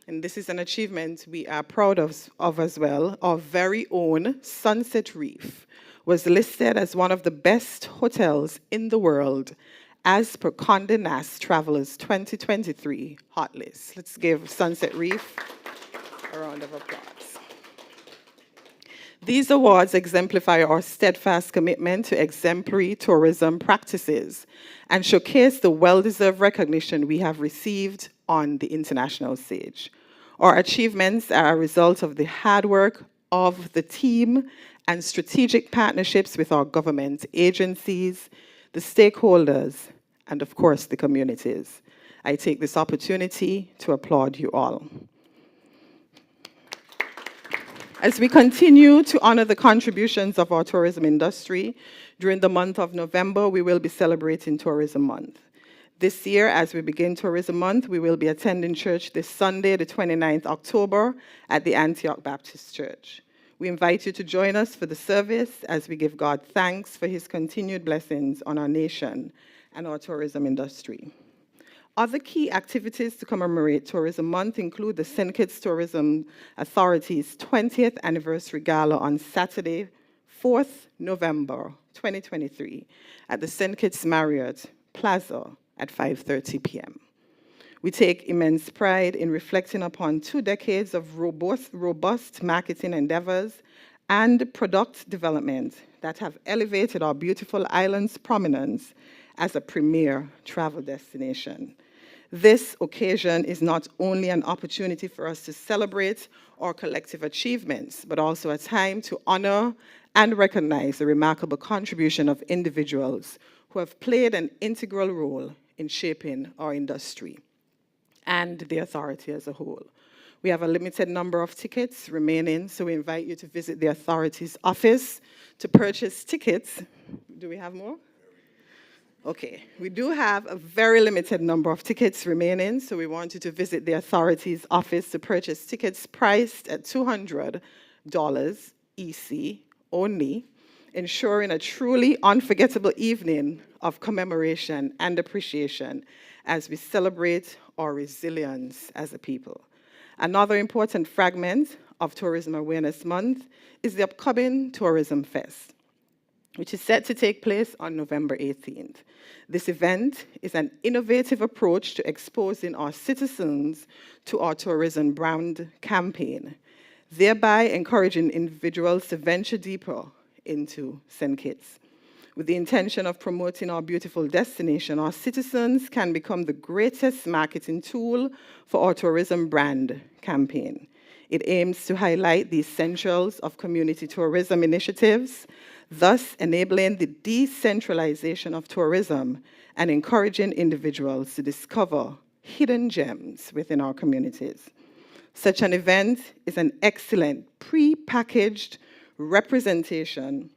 this is an achievement we are proud of as well, our very own Sunset Reef was listed as one of the best hotels in the world as per Condé Nast Travelers 2023 hot list. Let's give Sunset Reef a round of applause. These awards exemplify our steadfast commitment to exemplary tourism practices and showcase the well-deserved recognition we have received on the international stage. Our achievements are a result of the hard work of the team and strategic partnerships with our government agencies, the stakeholders, and of course, the communities. I take this opportunity to applaud you all. As we continue to honor the contributions of our tourism industry, during the month of November, we will be celebrating Tourism Month. This year, as we begin Tourism Month, we will be attending church this Sunday, the 29th October, at the Antioch Baptist Church. We invite you to join us for the service as we give God thanks for his continued blessings on our nation and our tourism industry. Other key activities to commemorate Tourism Month include the St. Kitts Tourism Authority's 20th Anniversary Gala on Saturday, 4th November 2023 at the St. Kitts Marriott Plaza at 5:30 p.m. We take immense pride in reflecting upon 2 decades of robust marketing endeavors and product development that have elevated our beautiful island's prominence as a premier travel destination. This occasion is not only an opportunity for us to celebrate our collective achievements, but also a time to honor and recognize the remarkable contribution of individuals who have played an integral role in shaping our industry and the authority as a whole. We have a limited number of tickets remaining, so we invite you to visit the authority's office to purchase tickets. Do we have more? Okay, we do have a very limited number of tickets remaining, so we want you to visit the authority's office to purchase tickets priced at $200 EC only, ensuring a truly unforgettable evening of commemoration and appreciation as we celebrate our resilience as a people. Another important fragment of Tourism Awareness Month is the upcoming Tourism Fest, which is set to take place on November 18th. This event is an innovative approach to exposing our citizens to our tourism brand campaign, thereby encouraging individuals to venture deeper into St. Kitts. With the intention of promoting our beautiful destination, our citizens can become the greatest marketing tool for our tourism brand campaign. It aims to highlight the essentials of community tourism initiatives, thus enabling the decentralization of tourism and encouraging individuals to discover hidden gems within our communities. Such an event is an excellent pre-packaged representation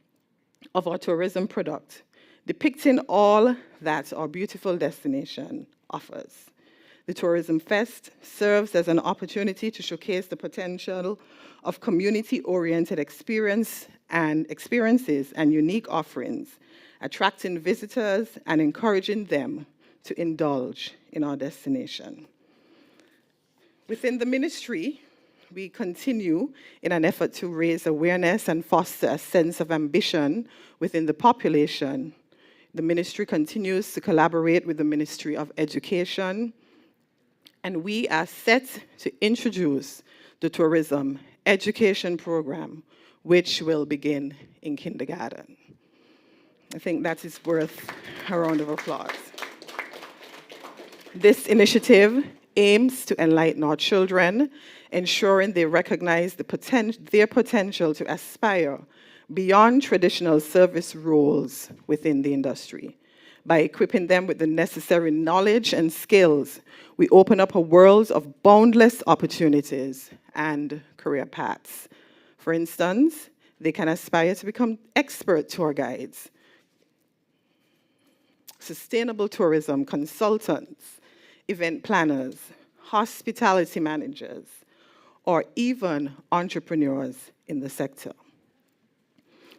of our tourism product, depicting all that our beautiful destination offers. The Tourism Fest serves as an opportunity to showcase the potential of community-oriented experiences and unique offerings, attracting visitors and encouraging them to indulge in our destination. Within the ministry, we continue in an effort to raise awareness and foster a sense of ambition within the population. The ministry continues to collaborate with the Ministry of Education, and we are set to introduce the Tourism Education Program, which will begin in kindergarten. I think that is worth a round of applause. This initiative aims to enlighten our children, ensuring they recognize their potential to aspire beyond traditional service roles within the industry. By equipping them with the necessary knowledge and skills, we open up a world of boundless opportunities and career paths. For instance, they can aspire to become expert tour guides, sustainable tourism consultants, event planners, hospitality managers, or even entrepreneurs in the sector.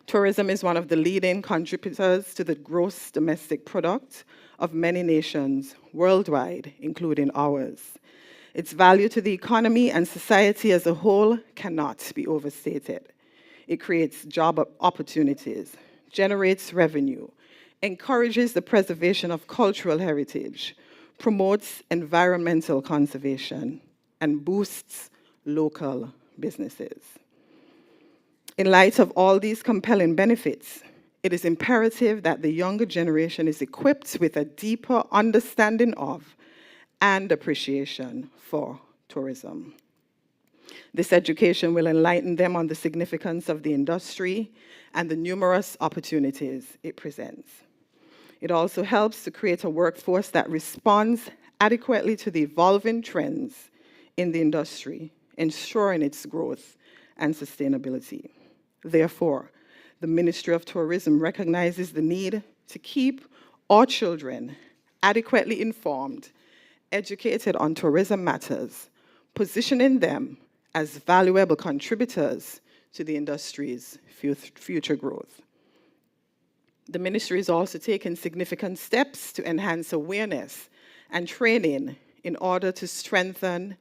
Tourism is one of the leading contributors to the gross domestic product of many nations worldwide, including ours. Its value to the economy and society as a whole cannot be overstated. It creates job opportunities, generates revenue, encourages the preservation of cultural heritage, promotes environmental conservation, and boosts local businesses. In light of all these compelling benefits, it is imperative that the younger generation is equipped with a deeper understanding of and appreciation for tourism. This education will enlighten them on the significance of the industry and the numerous opportunities it presents. It also helps to create a workforce that responds adequately to the evolving trends in the industry, ensuring its growth and sustainability. Therefore, the Ministry of Tourism recognizes the need to keep our children adequately informed, educated on tourism matters, positioning them as valuable contributors to the industry's future growth. The ministry is also taking significant steps to enhance awareness and training in order to strengthen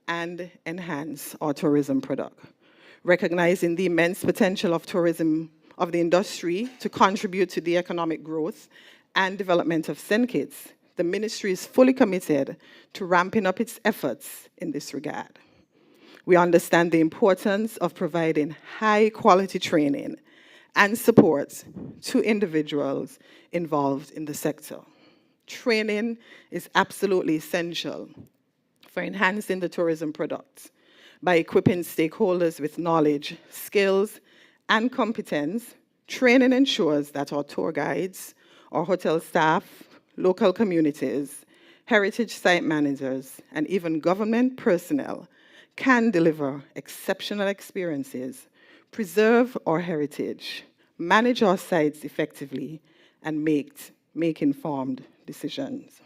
and enhance our tourism product. Recognizing the immense potential of tourism of the industry to contribute to the economic growth and development of St. Kitts, the ministry is fully committed to ramping up its efforts in this regard. We understand the importance of providing high-quality training and support to individuals involved in the sector. Training is absolutely essential for enhancing the tourism product by equipping stakeholders with knowledge, skills, and competence. Training ensures that our tour guides, our hotel staff, local communities, heritage site managers, and even government personnel can deliver exceptional experiences, preserve our heritage, manage our sites effectively, and make informed decisions.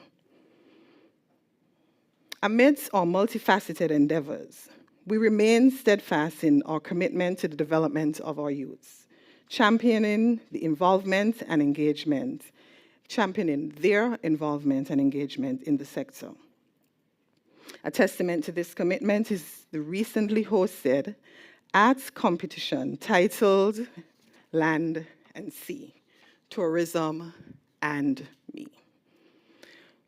Amidst our multifaceted endeavors, we remain steadfast in our commitment to the development of our youths, championing their involvement and engagement in the sector. A testament to this commitment is the recently hosted arts competition titled Land and Sea, Tourism and Me.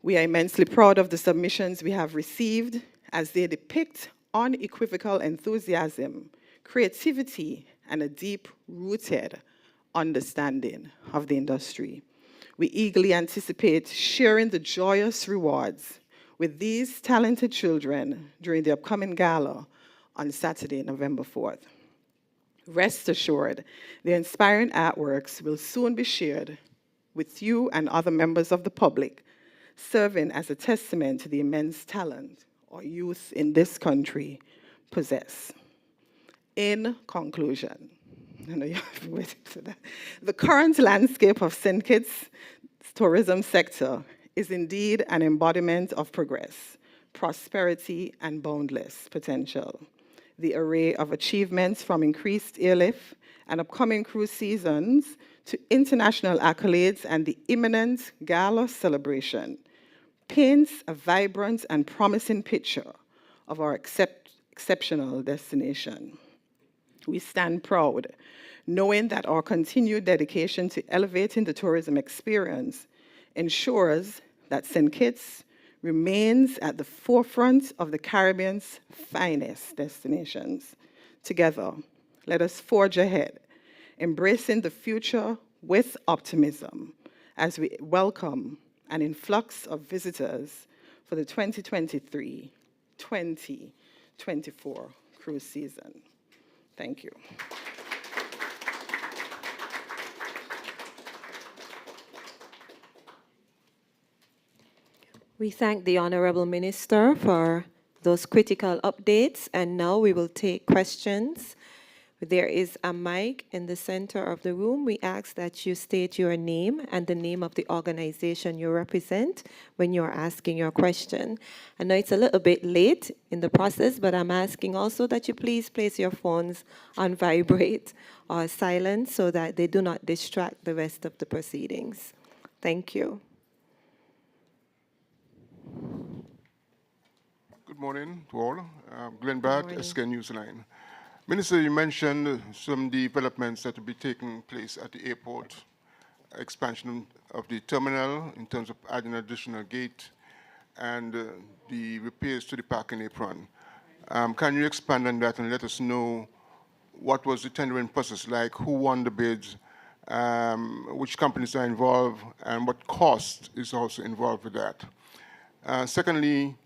We are immensely proud of the submissions we have received as they depict unequivocal enthusiasm, creativity, and a deep-rooted understanding of the industry. We eagerly anticipate sharing the joyous rewards with these talented children during the upcoming gala on Saturday, November 4th. Rest assured, the inspiring artworks will soon be shared with you and other members of the public, serving as a testament to the immense talent our youth in this country possess. In conclusion, I know you have been waiting for that. The current landscape of St. Kitts' tourism sector is indeed an embodiment of progress, prosperity, and boundless potential. The array of achievements from increased airlift and upcoming cruise seasons to international accolades and the imminent gala celebration paints a vibrant and promising picture of our exceptional destination. We stand proud, knowing that our continued dedication to elevating the tourism experience ensures that St. Kitts remains at the forefront of the Caribbean's finest destinations. Together, let us forge ahead, embracing the future with optimism as we welcome an influx of visitors for the 2023-2024 cruise season. Thank you. We thank the Honorable Minister for those critical updates, and now we will take questions. There is a mic in the center of the room. We ask that you state your name and the name of the organization you represent when you're asking your question. I know it's a little bit late in the process, but I'm asking also that you please place your phones on vibrate or silent so that they do not distract the rest of the proceedings. Thank you. Good morning to all. Glenn Barrett, SK Newsline. Minister, you mentioned some developments that will be taking place at the airport, expansion of the terminal in terms of adding an additional gate and the repairs to the parking apron. Can you expand on that and let us know what was the tendering process like, who won the bids, which companies are involved, and what cost is also involved with that? Secondly,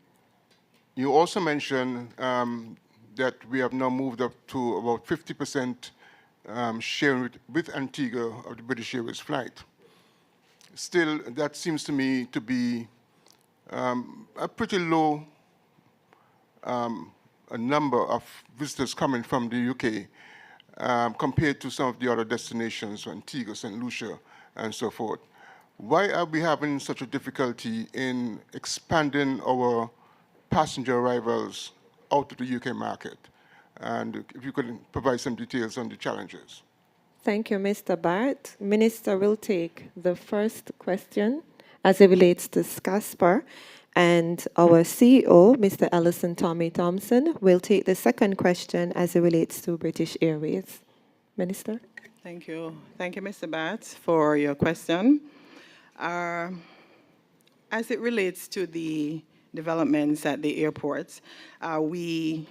you also mentioned that we have now moved up to about 50% share with Antigua of the British Airways flight. Still, that seems to me to be a pretty low a number of visitors coming from the UK compared to some of the other destinations, Antigua, St. Lucia, and so forth. Why are we having such a difficulty in expanding our passenger arrivals out of the UK market? And if you could provide some details on the challenges. Thank you, Mr. Bart. Minister will take the first question as it relates to SCASPER, and our CEO, Mr. Ellison Tommy Thompson, will take the second question as it relates to British Airways. Minister? Thank you. Thank you, Mr. Bart, for your question. As it relates to the developments at the airport, we,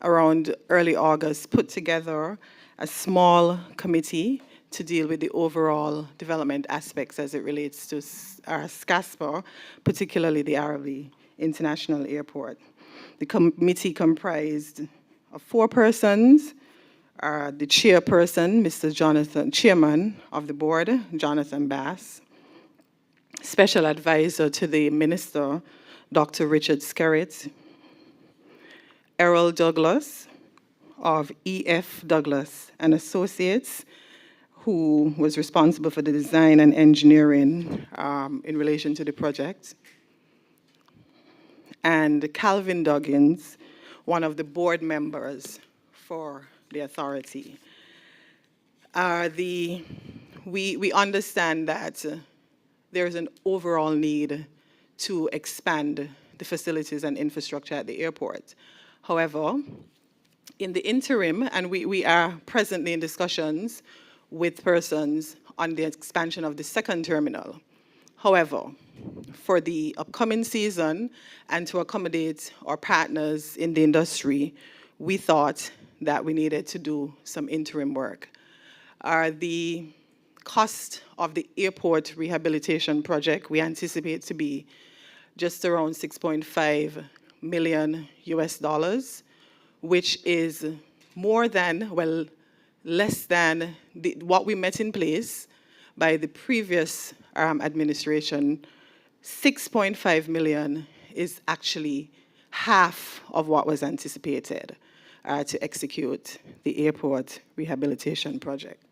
around early August, put together a small committee to deal with the overall development aspects as it relates to our SCASPER, particularly the Arabi International Airport. The committee comprised of 4 persons, the chairperson, chairman of the board, Jonathan Bass, special advisor to the minister, Dr. Richard Skerritt, Errol Douglas of E.F. Douglas and Associates, who was responsible for the design and engineering in relation to the project, and Calvin Duggins, one of the board members for the authority. We understand that there's an overall need to expand the facilities and infrastructure at the airport. However, in the interim, and we are presently in discussions with persons on the expansion of the second terminal. However, for the upcoming season and to accommodate our partners in the industry, we thought that we needed to do some interim work. The cost of the airport rehabilitation project we anticipate to be just around $6.5 million US, which is more than, well, less than what we met in place by the previous administration. 6.5 million is actually half of what was anticipated to execute the airport rehabilitation project.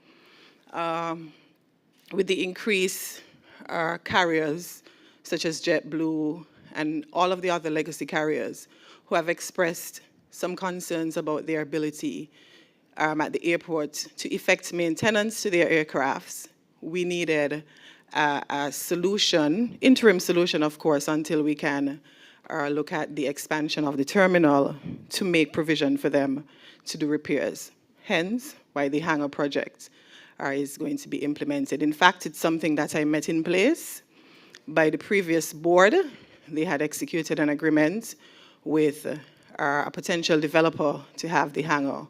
With the increase, carriers such as JetBlue and all of the other legacy carriers who have expressed some concerns about their ability at the airport to effect maintenance to their aircrafts, we needed a solution, interim solution, of course, until we can look at the expansion of the terminal to make provision for them to do repairs. Hence, why the hangar project is going to be implemented. In fact, it's something that I met in place by the previous board. They had executed an agreement with a potential developer to have the hangar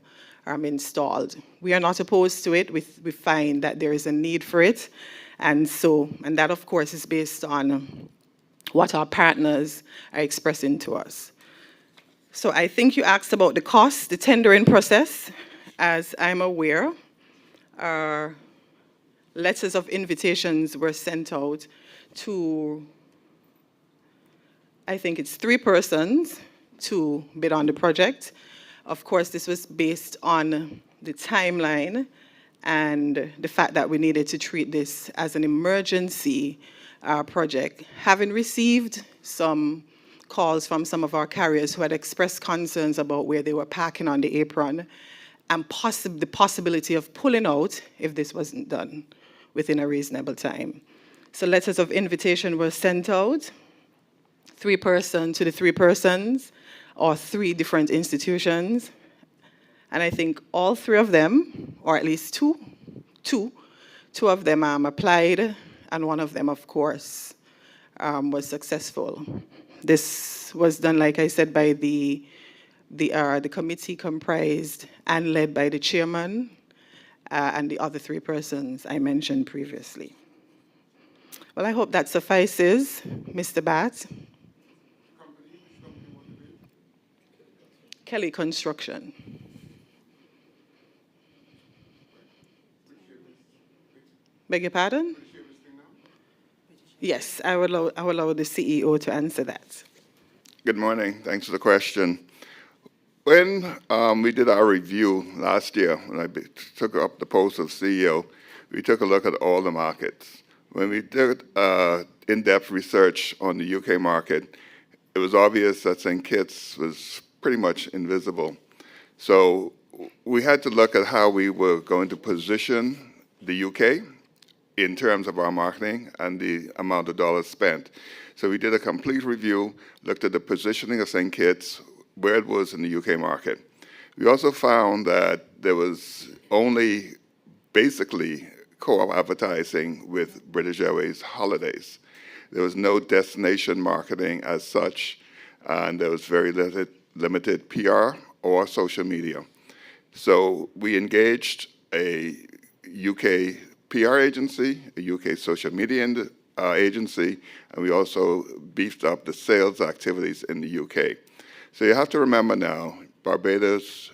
installed. We are not opposed to it. We find that there is a need for it. And that, of course, is based on what our partners are expressing to us. So I think you asked about the cost, the tendering process. As I'm aware, letters of invitations were sent out to, I think it's 3 persons to bid on the project. Of course, this was based on the timeline and the fact that we needed to treat this as an emergency project. Having received some calls from some of our carriers who had expressed concerns about where they were parking on the apron and the possibility of pulling out if this wasn't done within a reasonable time. So letters of invitation were sent out, 3 persons to the 3 persons, or 3 different institutions. And I think all 3 of them, or at least two of them applied, and one of them, of course, was successful. This was done, like I said, by the committee comprised and led by the chairman and the other 3 persons I mentioned previously. Well, I hope that suffices, Mr. Batt. Kelly Construction. Beg your pardon? Yes, I would allow the CEO to answer that. Good morning. Thanks for the question. When we did our review last year, when I took up the post of CEO, we took a look at all the markets. When we did in-depth research on the UK market, it was obvious that St. Kitts was pretty much invisible. So we had to look at how we were going to position the UK in terms of our marketing and the amount of dollars spent. So we did a complete review, looked at the positioning of St. Kitts, where it was in the UK market. We also found that there was only basically co-op advertising with British Airways holidays. There was no destination marketing as such, and there was very limited PR or social media. So we engaged a UK PR agency, a UK social media agency, and we also beefed up the sales activities in the UK. So you have to remember now, Barbados,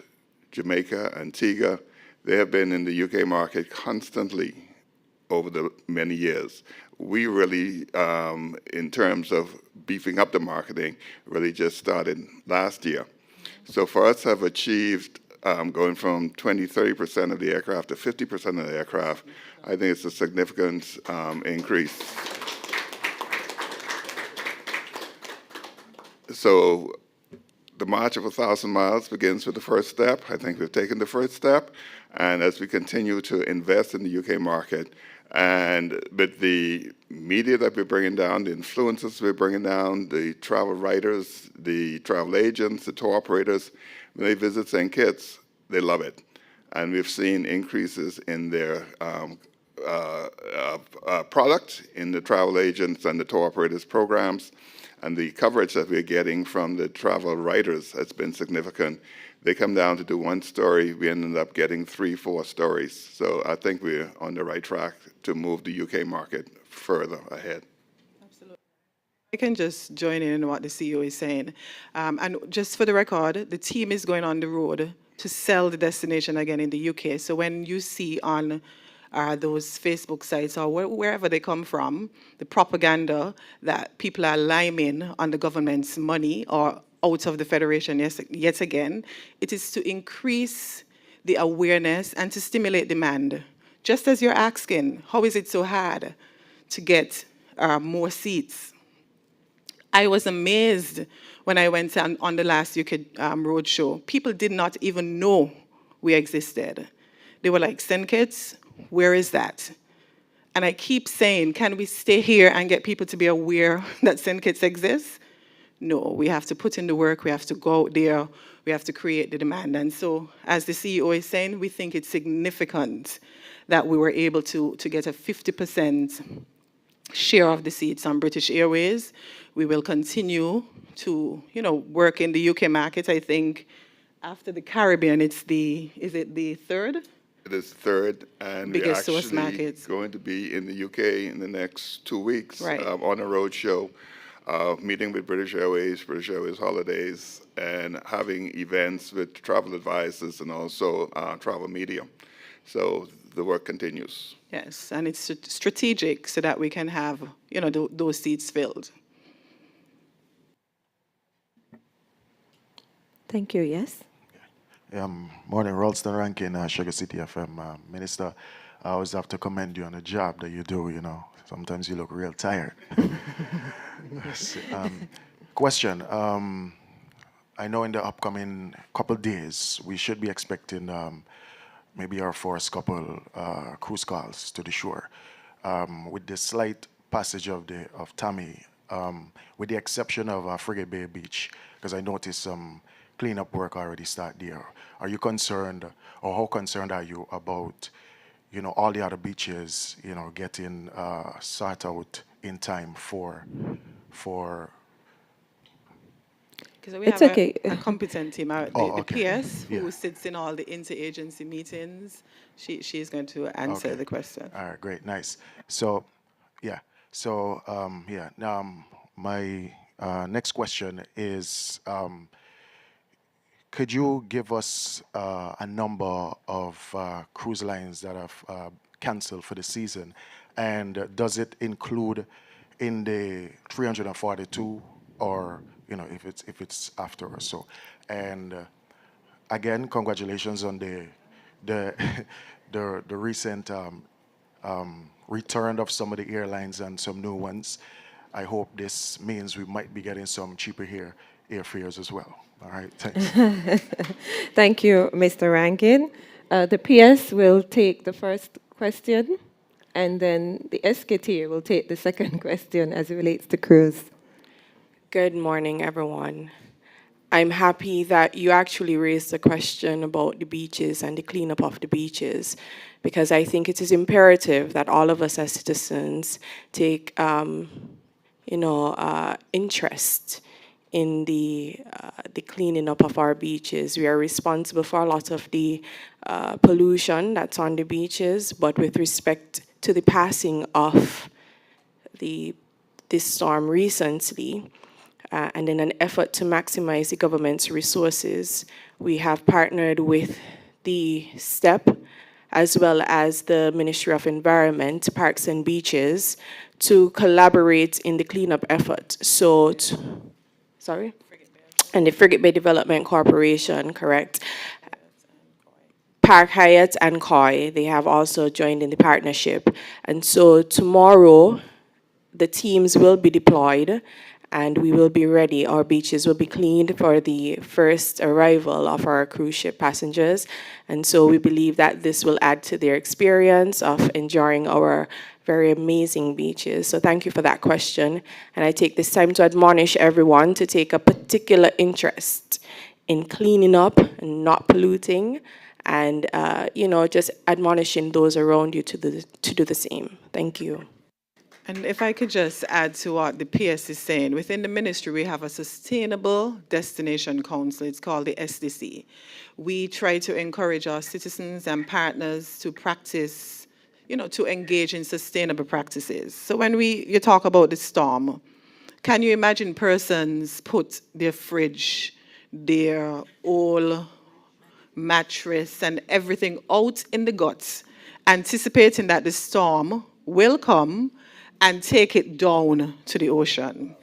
Jamaica, Antigua, they have been in the UK market constantly over the many years. We really, in terms of beefing up the marketing, really just started last year. So for us to have achieved going from 20-30% of the aircraft to 50% of the aircraft, I think it's a significant increase. So the march of 1,000 miles begins with the first step. I think we've taken the first step. And as we continue to invest in the UK market, and with the media that we're bringing down, the influencers we're bringing down, the travel writers, the travel agents, the tour operators, when they visit St. Kitts, they love it. And we've seen increases in their product, in the travel agents and the tour operators programs. And the coverage that we're getting from the travel writers has been significant. They come down to do one story, we ended up getting 3-4 stories. So I think we're on the right track to move the UK market further ahead. Absolutely. I can just join in what the CEO is saying. And just for the record, the team is going on the road to sell the destination again in the UK. So when you see on those Facebook sites or wherever they come from, the propaganda that people are liming on the government's money or out of the Federation yet again, it is to increase the awareness and to stimulate demand. Just as you're asking, how is it so hard to get more seats? I was amazed when I went on the last UK roadshow. People did not even know we existed. They were like, St. Kitts, where is that? And I keep saying, can we stay here and get people to be aware that St. Kitts exists? No, we have to put in the work, we have to go out there, we have to create the demand. And so, as the CEO is saying, we think it's significant that we were able to get a 50% share of the seats on British Airways. We will continue to, work in the UK market. I think after the Caribbean, is it the third? It is third, and we're biggest source actually markets. going to be in the UK in the next 2 weeks Right. On a road show, meeting with British Airways Holidays, and having events with travel advisors and also travel media. So the work continues. Yes, and it's strategic so that we can have, those seats filled. Thank you. Yes? Morning, Ralston Rankin, Sugar City FM. Minister, I always have to commend you on the job that you do, Sometimes you look real tired. Question. I know in the upcoming couple days, we should be expecting maybe our first couple cruise calls to the shore. With the slight passage of Tammy, with the exception of Frigate Bay Beach, because I noticed some cleanup work already start there. Are you concerned, or how concerned are you about, all the other beaches, getting sorted out in time for Because we It's have okay. a competent team out. Oh, The okay. PS, who sits in all the interagency meetings, she's going to answer Okay. the question. All right, great, nice. So, yeah. So, now my next question is, could you give us a number of cruise lines that have canceled for the season? And does it include in the 342 or, if it's after or so? And again, congratulations on the the recent return of some of the airlines and some new ones. I hope this means we might be getting some cheaper airfares as well. All right, thanks. Thank you, Mr. Rankin. The PS will take the first question, and then the SKT will take the second question as it relates to cruise. Good morning, everyone. I'm happy that you actually raised the question about the beaches and the cleanup of the beaches, because I think it is imperative that all of us as citizens take, interest in the cleaning up of our beaches. We are responsible for a lot of the pollution that's on the beaches, but with respect to the passing of this storm recently, and in an effort to maximize the government's resources, we have partnered with the STEP as well as the Ministry of Environment, Parks and Beaches to collaborate in the cleanup effort. And the Frigate Bay Development Corporation, correct? Park Hyatt and Koi, they have also joined in the partnership. And so tomorrow, the teams will be deployed and we will be ready. Our beaches will be cleaned for the first arrival of our cruise ship passengers. And so we believe that this will add to their experience of enjoying our very amazing beaches. So thank you for that question. And I take this time to admonish everyone to take a particular interest in cleaning up and not polluting, and just admonishing those around you to do the same. Thank you. And if I could just add to what the PS is saying, within the ministry we have a Sustainable Destination Council. It's called the SDC. We try to encourage our citizens and partners to practice, to engage in sustainable practices. So when you talk about the storm, can you imagine persons put their fridge, their old mattress and everything out in the guts, anticipating that the storm will come and take it down to the ocean?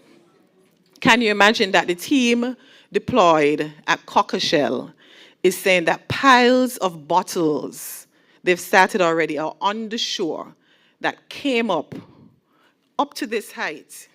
Can you imagine that the team deployed at Cockleshell is saying that piles of bottles they've started already are on the shore that came up to this height?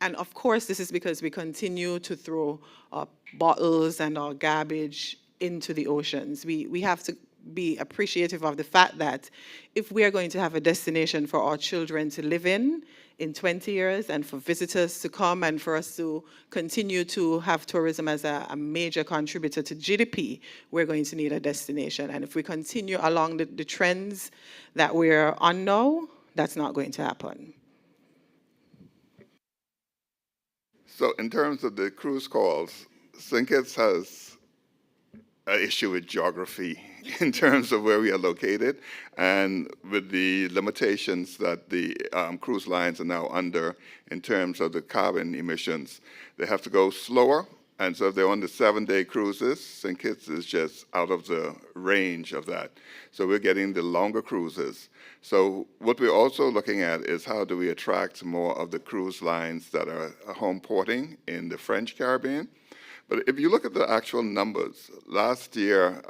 And of course, this is because we continue to throw our bottles and our garbage into the oceans. We have to be appreciative of the fact that if we are going to have a destination for our children to live in 20 years, and for visitors to come, and for us to continue to have tourism as a major contributor to GDP, we're going to need a destination. And if we continue along the trends that we're on now, that's not going to happen. So in terms of the cruise calls, St. Kitts has an issue with geography in terms of where we are located, and with the limitations that the cruise lines are now under in terms of the carbon emissions. They have to go slower, and so if they're on the 7-day cruises, St. Kitts is just out of the range of that. So we're getting the longer cruises. So what we're also looking at is how do we attract more of the cruise lines that are home porting in the French Caribbean. But if you look at the actual numbers, last year,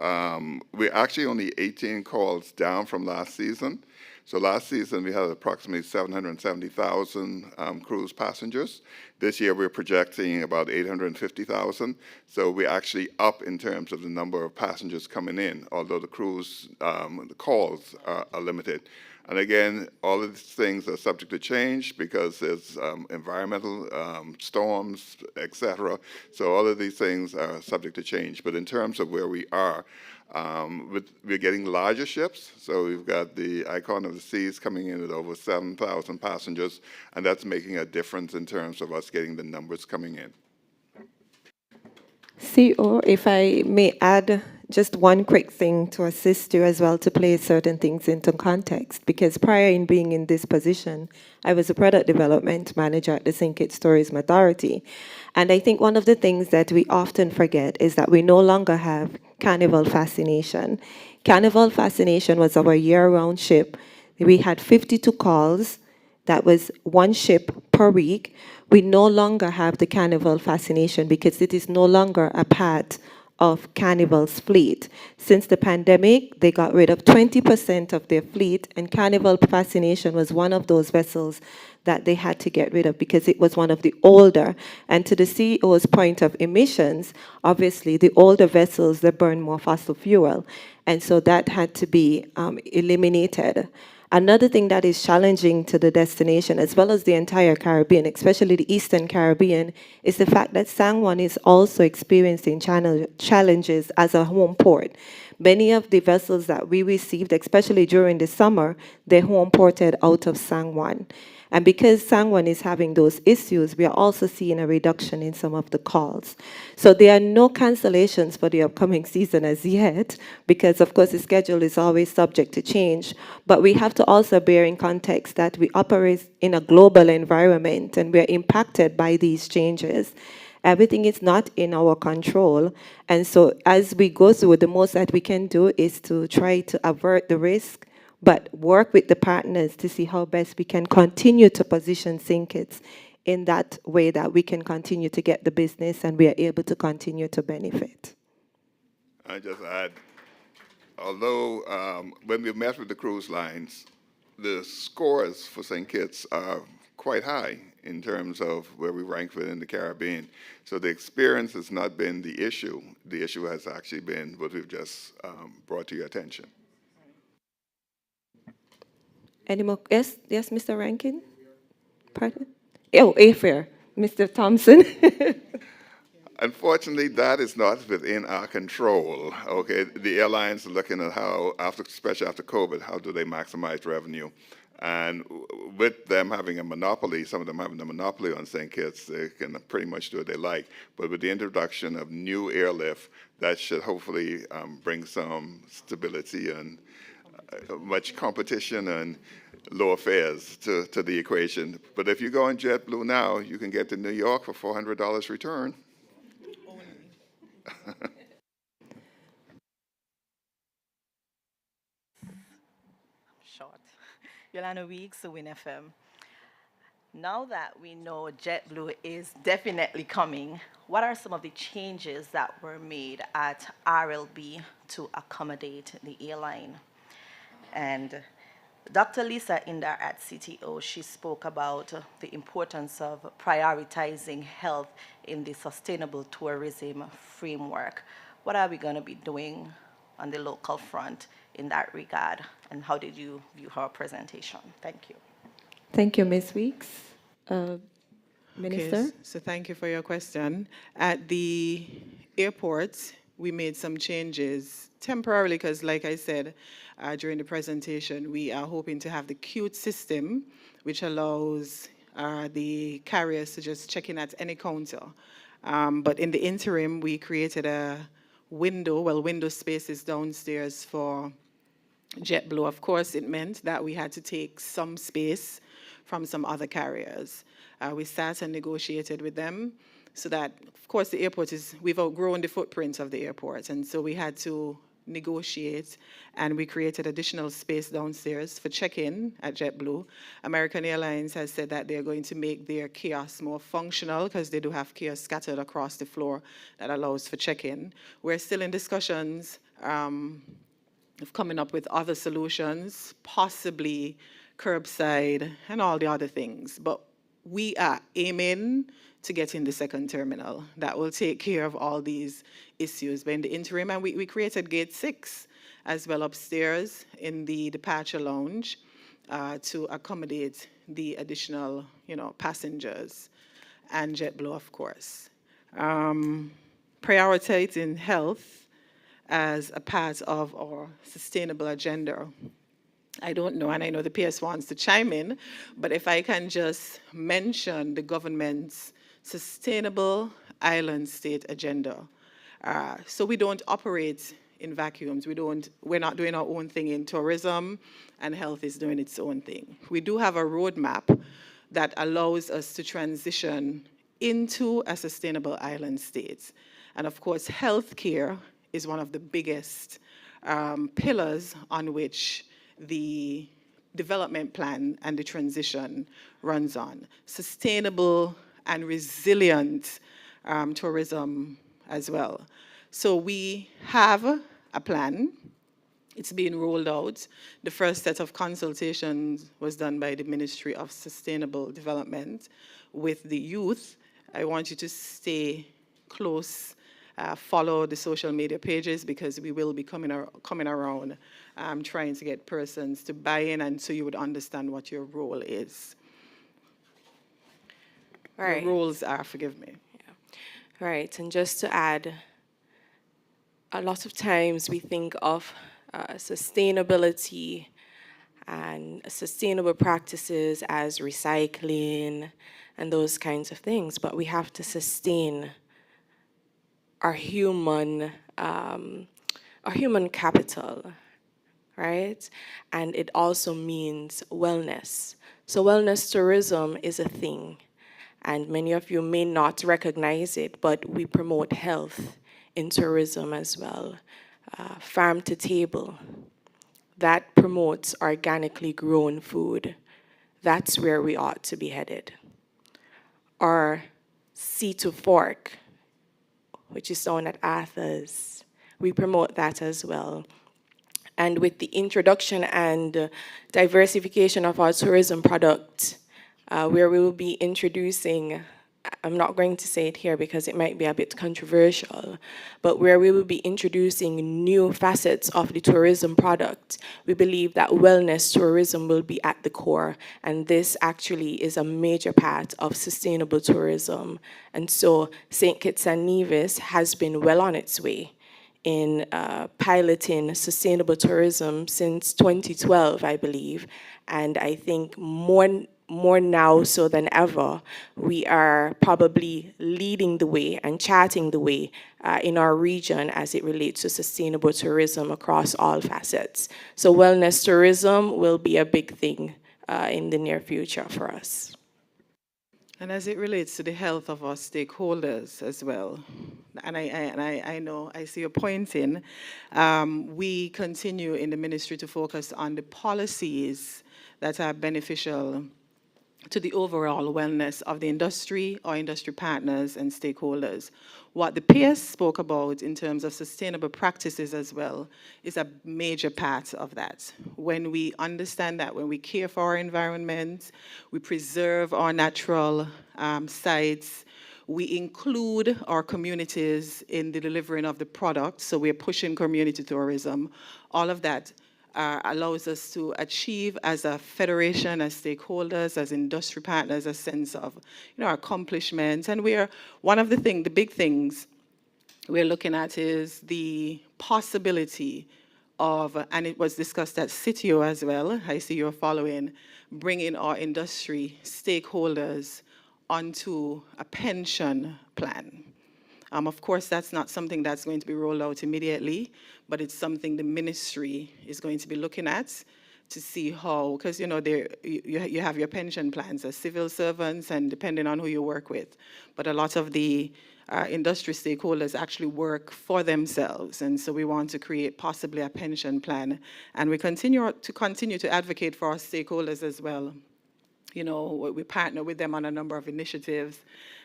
we're actually only 18 calls down from last season. So last season, we had approximately 770,000 cruise passengers. This year, we're projecting about 850,000. So we're actually up in terms of the number of passengers coming in, although the cruise, the calls are limited. And again, all of these things are subject to change because there's environmental storms, etc. So all of these things are subject to change. But in terms of where we are, we're getting larger ships. So we've got the Icon of the Seas coming in at over 7,000 passengers, and that's making a difference in terms of us getting the numbers coming in. CEO, if I may add just one quick thing to assist you as well to place certain things into context, because prior in being in this position, I was a product development manager at the St. Kitts Tourism Authority. And I think one of the things that we often forget is that we no longer have Carnival Fascination. Carnival Fascination was our year-round ship. We had 52 calls. That was one ship per week. We no longer have the Carnival Fascination because it is no longer a part of Carnival's fleet. Since the pandemic, they got rid of 20% of their fleet, and Carnival Fascination was one of those vessels that they had to get rid of because it was one of the older. And to the CEO's point of emissions, obviously the older vessels, they burn more fossil fuel. And so that had to be eliminated. Another thing that is challenging to the destination, as well as the entire Caribbean, especially the Eastern Caribbean, is the fact that San Juan is also experiencing challenges as a home port. Many of the vessels that we received, especially during the summer, they're home ported out of San Juan. And because San Juan is having those issues, we are also seeing a reduction in some of the calls. So there are no cancellations for the upcoming season as yet, because of course the schedule is always subject to change. But we have to also bear in context that we operate in a global environment and we're impacted by these changes. Everything is not in our control. And so as we go through, the most that we can do is to try to avert the risk, but work with the partners to see how best we can continue to position St. in that way that we can continue to get the business and we are able to continue to benefit. I just add, although when we met with the cruise lines, the scores for St. Kitts are quite high in terms of where we rank within the Caribbean. So the experience has not been the issue. The issue has actually been what we've just brought to your attention. Any more? Yes, Mr. Rankin? Pardon? Oh, Afair. Mr. Thompson. Unfortunately, that is not within our control. Okay, the airlines are looking at how, especially after COVID, how do they maximize revenue? And with them having a monopoly, some of them having a monopoly on St. Kitts, they can pretty much do what they like. But with the introduction of new airlift, that should hopefully bring some stability and much competition and lower fares to the equation. But if you go on JetBlue now, you can get to New York for $400 return. Short. Yolanda Weeks, Win FM. Now that we know JetBlue is definitely coming, what are some of the changes that were made at RLB to accommodate the airline? And Dr. Lisa Indar at CTO, she spoke about the importance of prioritizing health in the sustainable tourism framework. What are we going to be doing on the local front in that regard? And how did you view her presentation? Thank you. Thank you, Ms. Weeks. Minister? Okay, so thank you for your question. At the airport, we made some changes temporarily because, like I said during the presentation, we are hoping to have the queued system, which allows the carriers to just check in at any counter. But in the interim, we created a window spaces downstairs for JetBlue. Of course, it meant that we had to take some space from some other carriers. We sat and negotiated with them so that, of course, the airport we've outgrown the footprint of the airport, and so we had to negotiate, and we created additional space downstairs for check-in at JetBlue. American Airlines has said that they're going to make their kiosks more functional because they do have kiosks scattered across the floor that allows for check-in. We're still in discussions of coming up with other solutions, possibly curbside and all the other things. But we are aiming to get in the second terminal. That will take care of all these issues. But in the interim, and we created Gate 6 as well upstairs in the departure lounge to accommodate the additional, passengers and JetBlue, of course. Prioritizing health as a part of our sustainable agenda. I don't know, and I know the PS wants to chime in, but if I can just mention the government's sustainable island state agenda. So we don't operate in vacuums. We're not doing our own thing in tourism, and health is doing its own thing. We do have a roadmap that allows us to transition into a sustainable island state. And of course, healthcare is one of the biggest pillars on which the development plan and the transition runs on. Sustainable and resilient tourism as well. So we have a plan. It's being rolled out. The first set of consultations was done by the Ministry of Sustainable Development with the youth. I want you to stay close, follow the social media pages, because we will be coming around trying to get persons to buy in, and so you would understand what your role is. Right. Your roles are, forgive me. Right, and just to add, a lot of times we think of sustainability and sustainable practices as recycling and those kinds of things, but we have to sustain our human capital, right? And it also means wellness. So wellness tourism is a thing, and many of you may not recognize it, but we promote health in tourism as well. Farm to table, that promotes organically grown food. That's where we ought to be headed. Our sea to fork, which is down at Arthur's, we promote that as well. And with the introduction and diversification of our tourism product, where we will be introducing, I'm not going to say it here because it might be a bit controversial, but where we will be introducing new facets of the tourism product, we believe that wellness tourism will be at the core, and this actually is a major part of sustainable tourism. And so St. Kitts and Nevis has been well on its way in piloting sustainable tourism since 2012, I believe. And I think more now so than ever, we are probably leading the way and charting the way in our region as it relates to sustainable tourism across all facets. So wellness tourism will be a big thing in the near future for us. And as it relates to the health of our stakeholders as well, and I know, I see your point in, we continue in the ministry to focus on the policies that are beneficial to the overall wellness of the industry, our industry partners and stakeholders. What the PS spoke about in terms of sustainable practices as well is a major part of that. When we understand that, when we care for our environment, we preserve our natural sites, we include our communities in the delivering of the product, so we're pushing community tourism, all of that allows us to achieve as a federation, as stakeholders, as industry partners, a sense of accomplishments. And one of the big things we're looking at is the possibility of, and it was discussed at CITIO as well, I see you're following, bringing our industry stakeholders onto a pension plan. Of course, that's not something that's going to be rolled out immediately, but it's something the ministry is going to be looking at to see how, because you have your pension plans as civil servants and depending on who you work with. But a lot of the industry stakeholders actually work for themselves, and so we want to create possibly a pension plan. And we continue to advocate for our stakeholders as well. We partner with them on a number of initiatives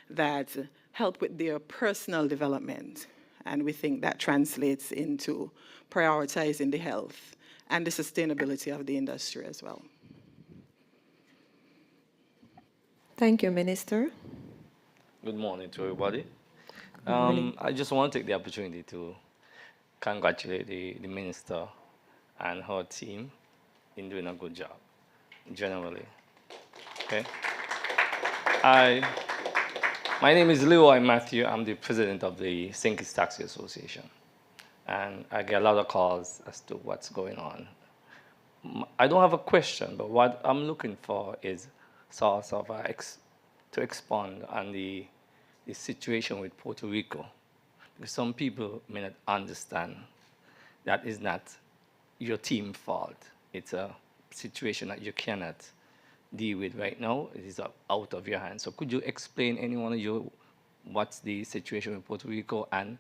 that help with their personal development. And we think that translates into prioritizing the health and the sustainability of the industry as well. Thank you, Minister. Good morning to everybody. Good morning. I just want to take the opportunity to congratulate the Minister and her team in doing a good job, generally. Okay. My name is Leroy Matthew. I'm the president of the St. Kitts Taxi Association. And I get a lot of calls as to what's going on. I don't have a question, but what I'm looking for is sort of to expand on the situation with Puerto Rico. Because some people may not understand that is not your team's fault. It's a situation that you cannot deal with right now. It is out of your hands. So could you explain, any one of you, what's the situation with Puerto Rico? And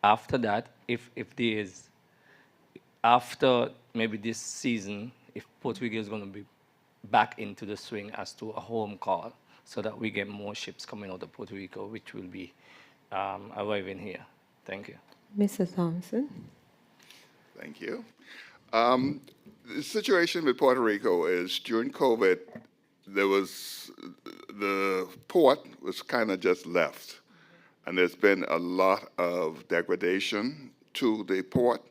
after that, if there is, after maybe this season, if Puerto Rico is going to be back into the swing as to a home call, so that we get more ships coming out of Puerto Rico, which will be arriving here. Thank you. Mr. Thompson. Thank you. The situation with Puerto Rico is during COVID, the port was kind of just left. And there's been a lot of degradation to the port.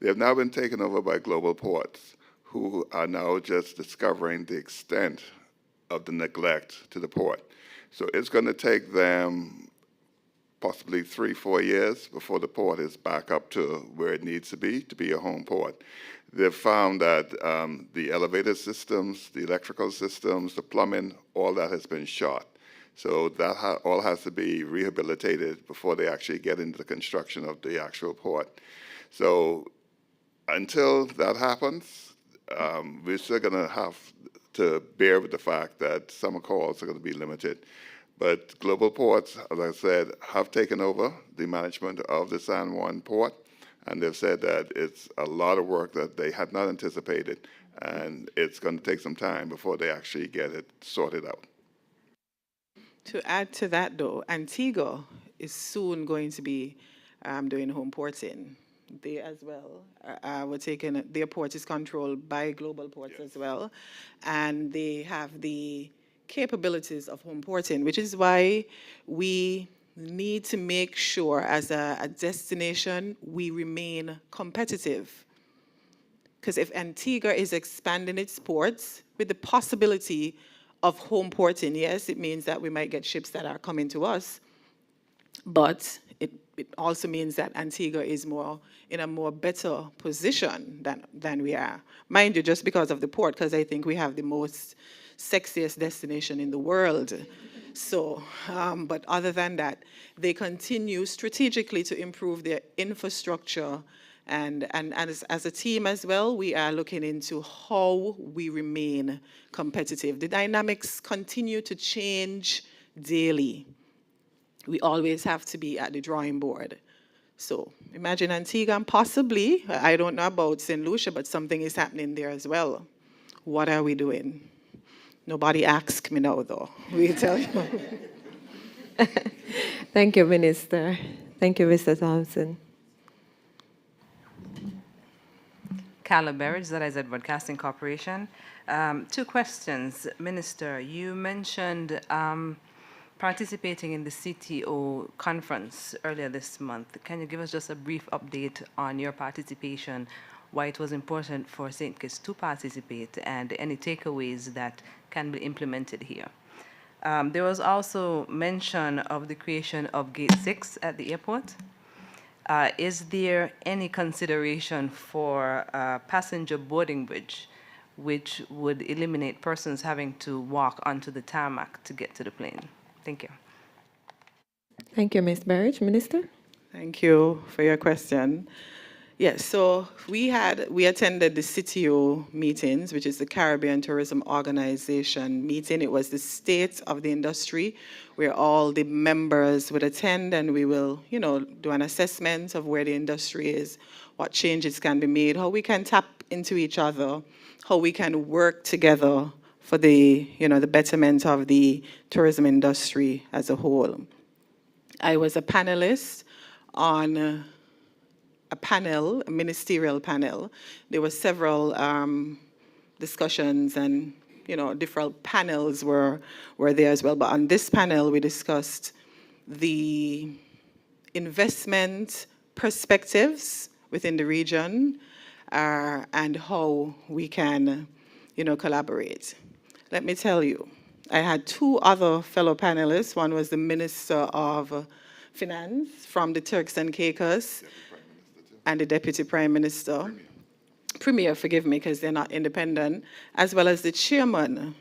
They have now been taken over by global ports, who are now just discovering the extent of the neglect to the port. So it's going to take them possibly 3-4 years before the port is back up to where it needs to be a home port. They've found that the elevator systems, the electrical systems, the plumbing, all that has been shot. So that all has to be rehabilitated before they actually get into the construction of the actual port. So until that happens, we're still going to have to bear with the fact that summer calls are going to be limited. But global ports, as I said, have taken over the management of the San Juan port, and they've said that it's a lot of work that they had not anticipated, and it's going to take some time before they actually get it sorted out. To add to that, though, Antigua is soon going to be doing home porting. They as well were taking, their port is controlled by global ports as well, and they have the capabilities of home porting, which is why we need to make sure as a destination we remain competitive. Because if Antigua is expanding its ports with the possibility of home porting, yes, it means that we might get ships that are coming to us, but it also means that Antigua is in a more better position than we are. Mind you, just because of the port, because I think we have the most sexiest destination in the world. So, but other than that, they continue strategically to improve their infrastructure. And as a team as well, we are looking into how we remain competitive. The dynamics continue to change daily. We always have to be at the drawing board. So imagine Antigua, and possibly, I don't know about St. Lucia, but something is happening there as well. What are we doing? Nobody asked me now, though. We tell you. Thank you, Minister. Thank you, Mr. Thompson. Carla Berridge, ZIZ Broadcasting Corporation. 2 questions. Minister, you mentioned participating in the CTO conference earlier this month. Can you give us just a brief update on your participation, why it was important for St. Kitts to participate, and any takeaways that can be implemented here? There was also mention of the creation of Gate 6 at the airport. Is there any consideration for a passenger boarding bridge which would eliminate persons having to walk onto the tarmac to get to the plane? Thank you. Thank you, Ms. Berridge. Minister? Thank you for your question. Yes, so we attended the CTO meetings, which is the Caribbean Tourism Organization meeting. It was the state of the industry where all the members would attend, and we will, do an assessment of where the industry is, what changes can be made, how we can tap into each other, how we can work together for the, the betterment of the tourism industry as a whole. I was a panelist on a ministerial panel. There were several discussions, and different panels were there as well. But on this panel, we discussed the investment perspectives within the region and how we can, collaborate. Let me tell you, I had 2 other fellow panelists. One was the Minister of Finance from the Turks and Caicos, and the Deputy Prime Minister, Premier, forgive me, because they're not independent, as well as the chairman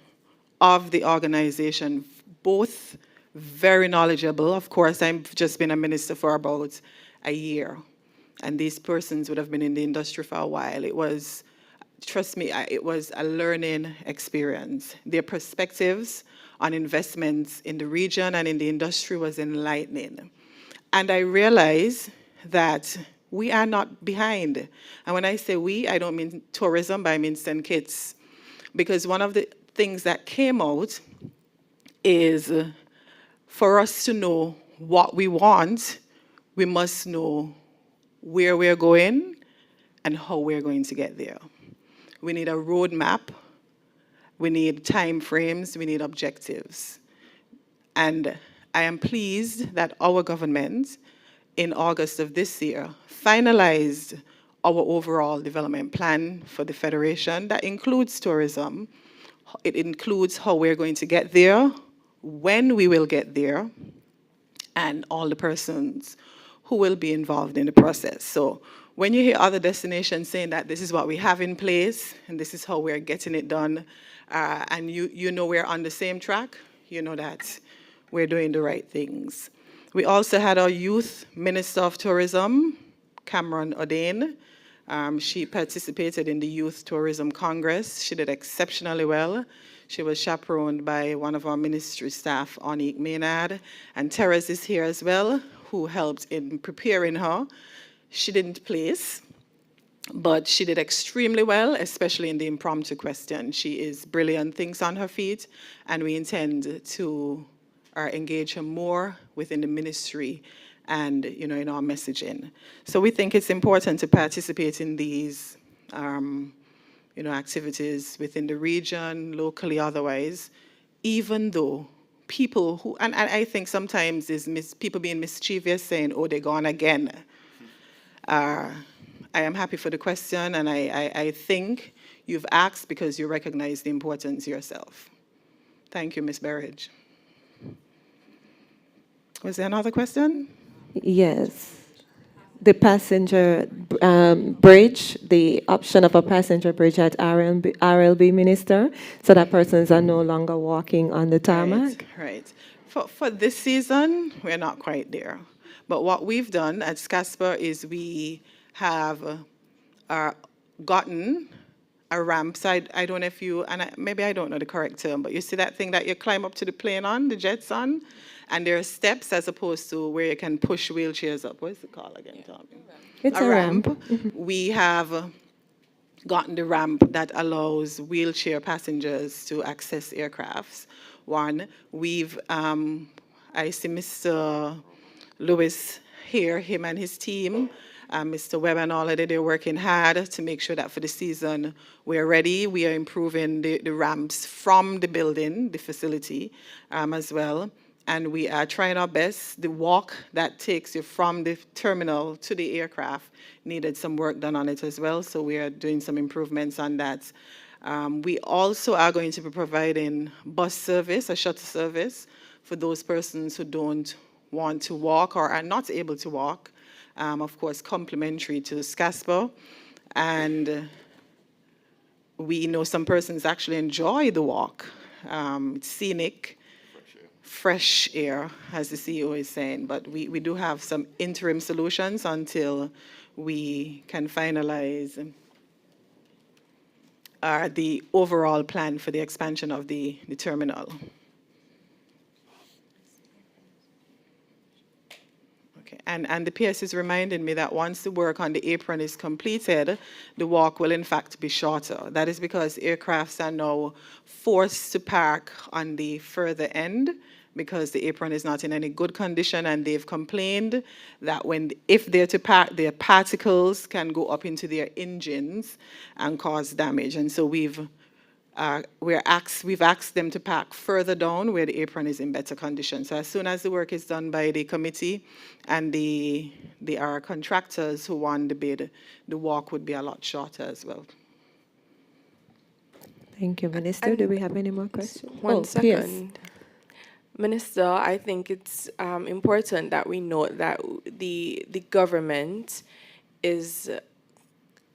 of the organization, both very knowledgeable. Of course, I've just been a minister for about a year, and these persons would have been in the industry for a while. It was, trust me, it was a learning experience. Their perspectives on investments in the region and in the industry was enlightening. And I realized that we are not behind. And when I say we, I don't mean tourism, but I mean St. Kitts. Because one of the things that came out is for us to know what we want, we must know where we're going and how we're going to get there. We need a roadmap. We need time frames. We need objectives. And I am pleased that our government, in August of this year, finalized our overall development plan for the Federation. That includes tourism. It includes how we're going to get there, when we will get there, and all the persons who will be involved in the process. So when you hear other destinations saying that this is what we have in place and this is how we're getting it done, and you know we're on the same track, you know that we're doing the right things. We also had our Youth Minister of Tourism, Cameron O'Dane. She participated in the Youth Tourism Congress. She did exceptionally well. She was chaperoned by one of our ministry staff, Onique Maynard, and Teres is here as well, who helped in preparing her. She didn't place, but she did extremely well, especially in the impromptu question. She is brilliant, thinks on her feet, and we intend to engage her more within the ministry and in our messaging. So we think it's important to participate in these activities within the region, locally, otherwise, even though people who, and I think sometimes is people being mischievous saying, oh, they're gone again. I am happy for the question, and I think you've asked because you recognize the importance yourself. Thank you, Ms. Berridge. Was there another question? Yes. The passenger bridge, the option of a passenger bridge at RLB Minister, so that persons are no longer walking on the tarmac? Right. For this season, we're not quite there. But what we've done at SCASPA is we have gotten a ramp. So I don't know if you, and maybe I don't know the correct term, but you see that thing that you climb up to the plane on, the jets on? And there are steps as opposed to where you can push wheelchairs up. What is it called again, Tommy? It's a ramp. We have gotten the ramp that allows wheelchair passengers to access aircrafts. One, we've, I see Mr. Lewis here, him and his team, Mr. Webb and all of it, they're working hard to make sure that for the season we're ready. We are improving the ramps from the building, the facility as well. And we are trying our best. The walk that takes you from the terminal to the aircraft needed some work done on it as well, so we are doing some improvements on that. We also are going to be providing bus service, a shuttle service, for those persons who don't want to walk or are not able to walk, of course, complimentary to SCASPA. And we know some persons actually enjoy the walk. It's scenic, fresh air, as the CEO is saying, but we do have some interim solutions until we can finalize the overall plan for the expansion of the terminal. Okay, and the PS is reminding me that once the work on the apron is completed, the walk will in fact be shorter. That is because aircrafts are now forced to park on the further end because the apron is not in any good condition, and they've complained that if they're to park, their particles can go up into their engines and cause damage. And so we've asked them to park further down where the apron is in better condition. So as soon as the work is done by the committee and the contractors who won the bid, the walk would be a lot shorter as well. Thank you, Minister. Do we have any more questions? One second. Yes. Minister, I think it's important that we note that the government is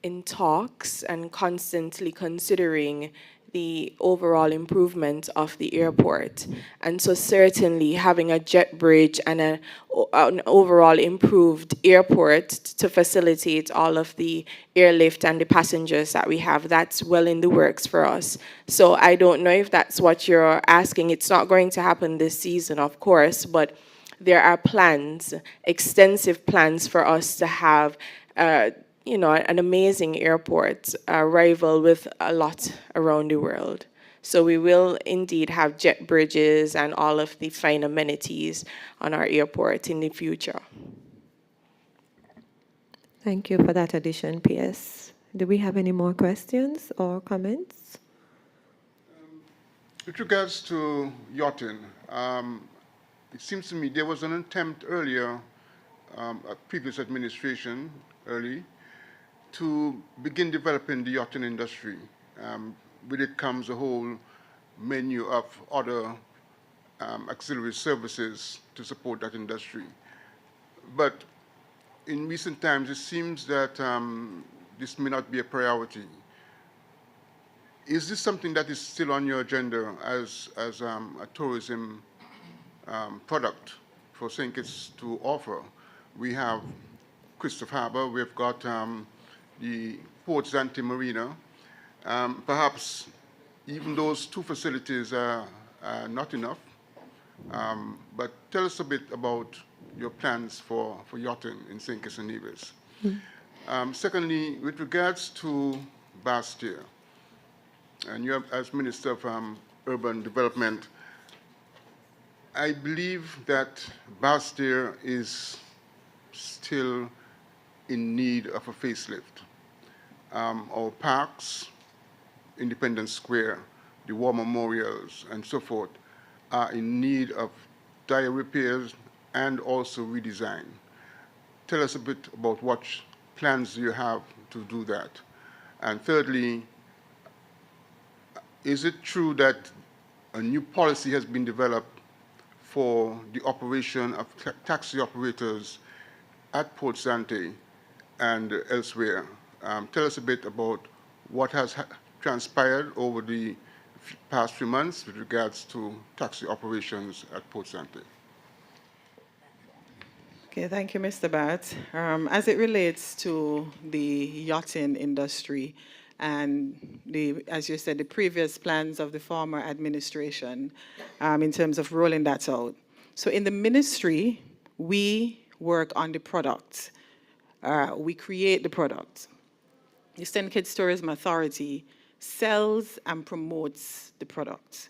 in talks and constantly considering the overall improvement of the airport. And so certainly having a jet bridge and an overall improved airport to facilitate all of the airlift and the passengers that we have, that's well in the works for us. So I don't know if that's what you're asking. It's not going to happen this season, of course, but there are plans, extensive plans for us to have an amazing airport, rival with a lot around the world. So we will indeed have jet bridges and all of the fine amenities on our airport in the future. Thank you for that addition, PS. Do we have any more questions or comments? With regards to yachting, it seems to me there was an attempt earlier, a previous administration early, to begin developing the yachting industry. With it comes a whole menu of other auxiliary services to support that industry. But in recent times, it seems that this may not be a priority. Is this something that is still on your agenda as a tourism product for St. Kitts to offer? We have Christopher Harbour, we've got the Port Zante Marina. Perhaps even those two facilities are not enough. But tell us a bit about your plans for yachting in St. Kitts and Nevis. Secondly, with regards to Bastille, and you have, as Minister of Urban Development, I believe that Bastille is still in need of a facelift. Our parks, Independence Square, the war memorials, and so forth, are in need of dire repairs and also redesign. Tell us a bit about what plans you have to do that. And thirdly, is it true that a new policy has been developed for the operation of taxi operators at Port Zante and elsewhere? Tell us a bit about what has transpired over the past few months with regards to taxi operations at Port Zante. Okay, thank you, Mr. Bat. As it relates to the yachting industry and as you said, the previous plans of the former administration in terms of rolling that out. So in the ministry, we work on the product. We create the product. The St. Kitts Tourism Authority sells and promotes the product.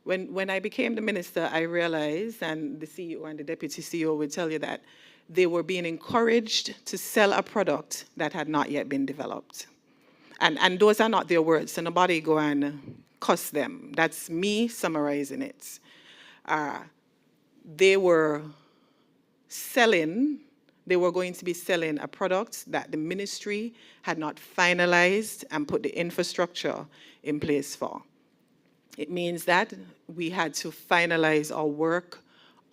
When I became the minister, I realized, and the CEO and the deputy CEO would tell you that, they were being encouraged to sell a product that had not yet been developed. And those are not their words, so nobody go and cuss them. That's me summarizing it. They were going to be selling a product that the ministry had not finalized and put the infrastructure in place for. It means that we had to finalize our work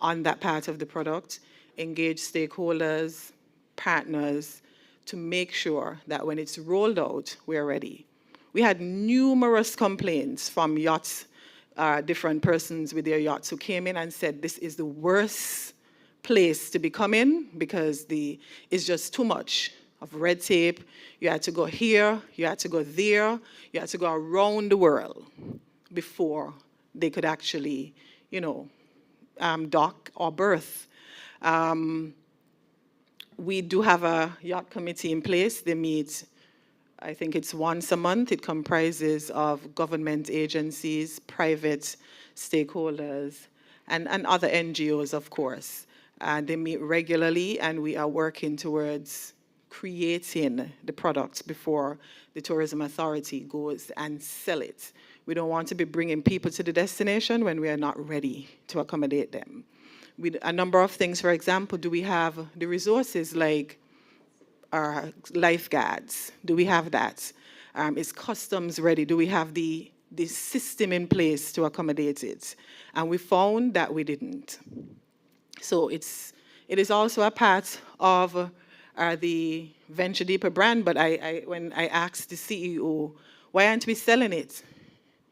on that part of the product, engage stakeholders, partners, to make sure that when it's rolled out, we're ready. We had numerous complaints from yachts, different persons with their yachts who came in and said, this is the worst place to be coming because it's just too much of red tape. You had to go here, you had to go there, you had to go around the world before they could actually, dock or berth. We do have a yacht committee in place. They meet, I think it's once a month. It comprises of government agencies, private stakeholders, and other NGOs, of course. They meet regularly, and we are working towards creating the products before the Tourism Authority goes and sell it. We don't want to be bringing people to the destination when we are not ready to accommodate them. With a number of things, for example, do we have the resources like our lifeguards? Do we have that? Is customs ready? Do we have the system in place to accommodate it? And we found that we didn't. So it is also a part of the Venture Deeper brand, but when I asked the CEO, why aren't we selling it?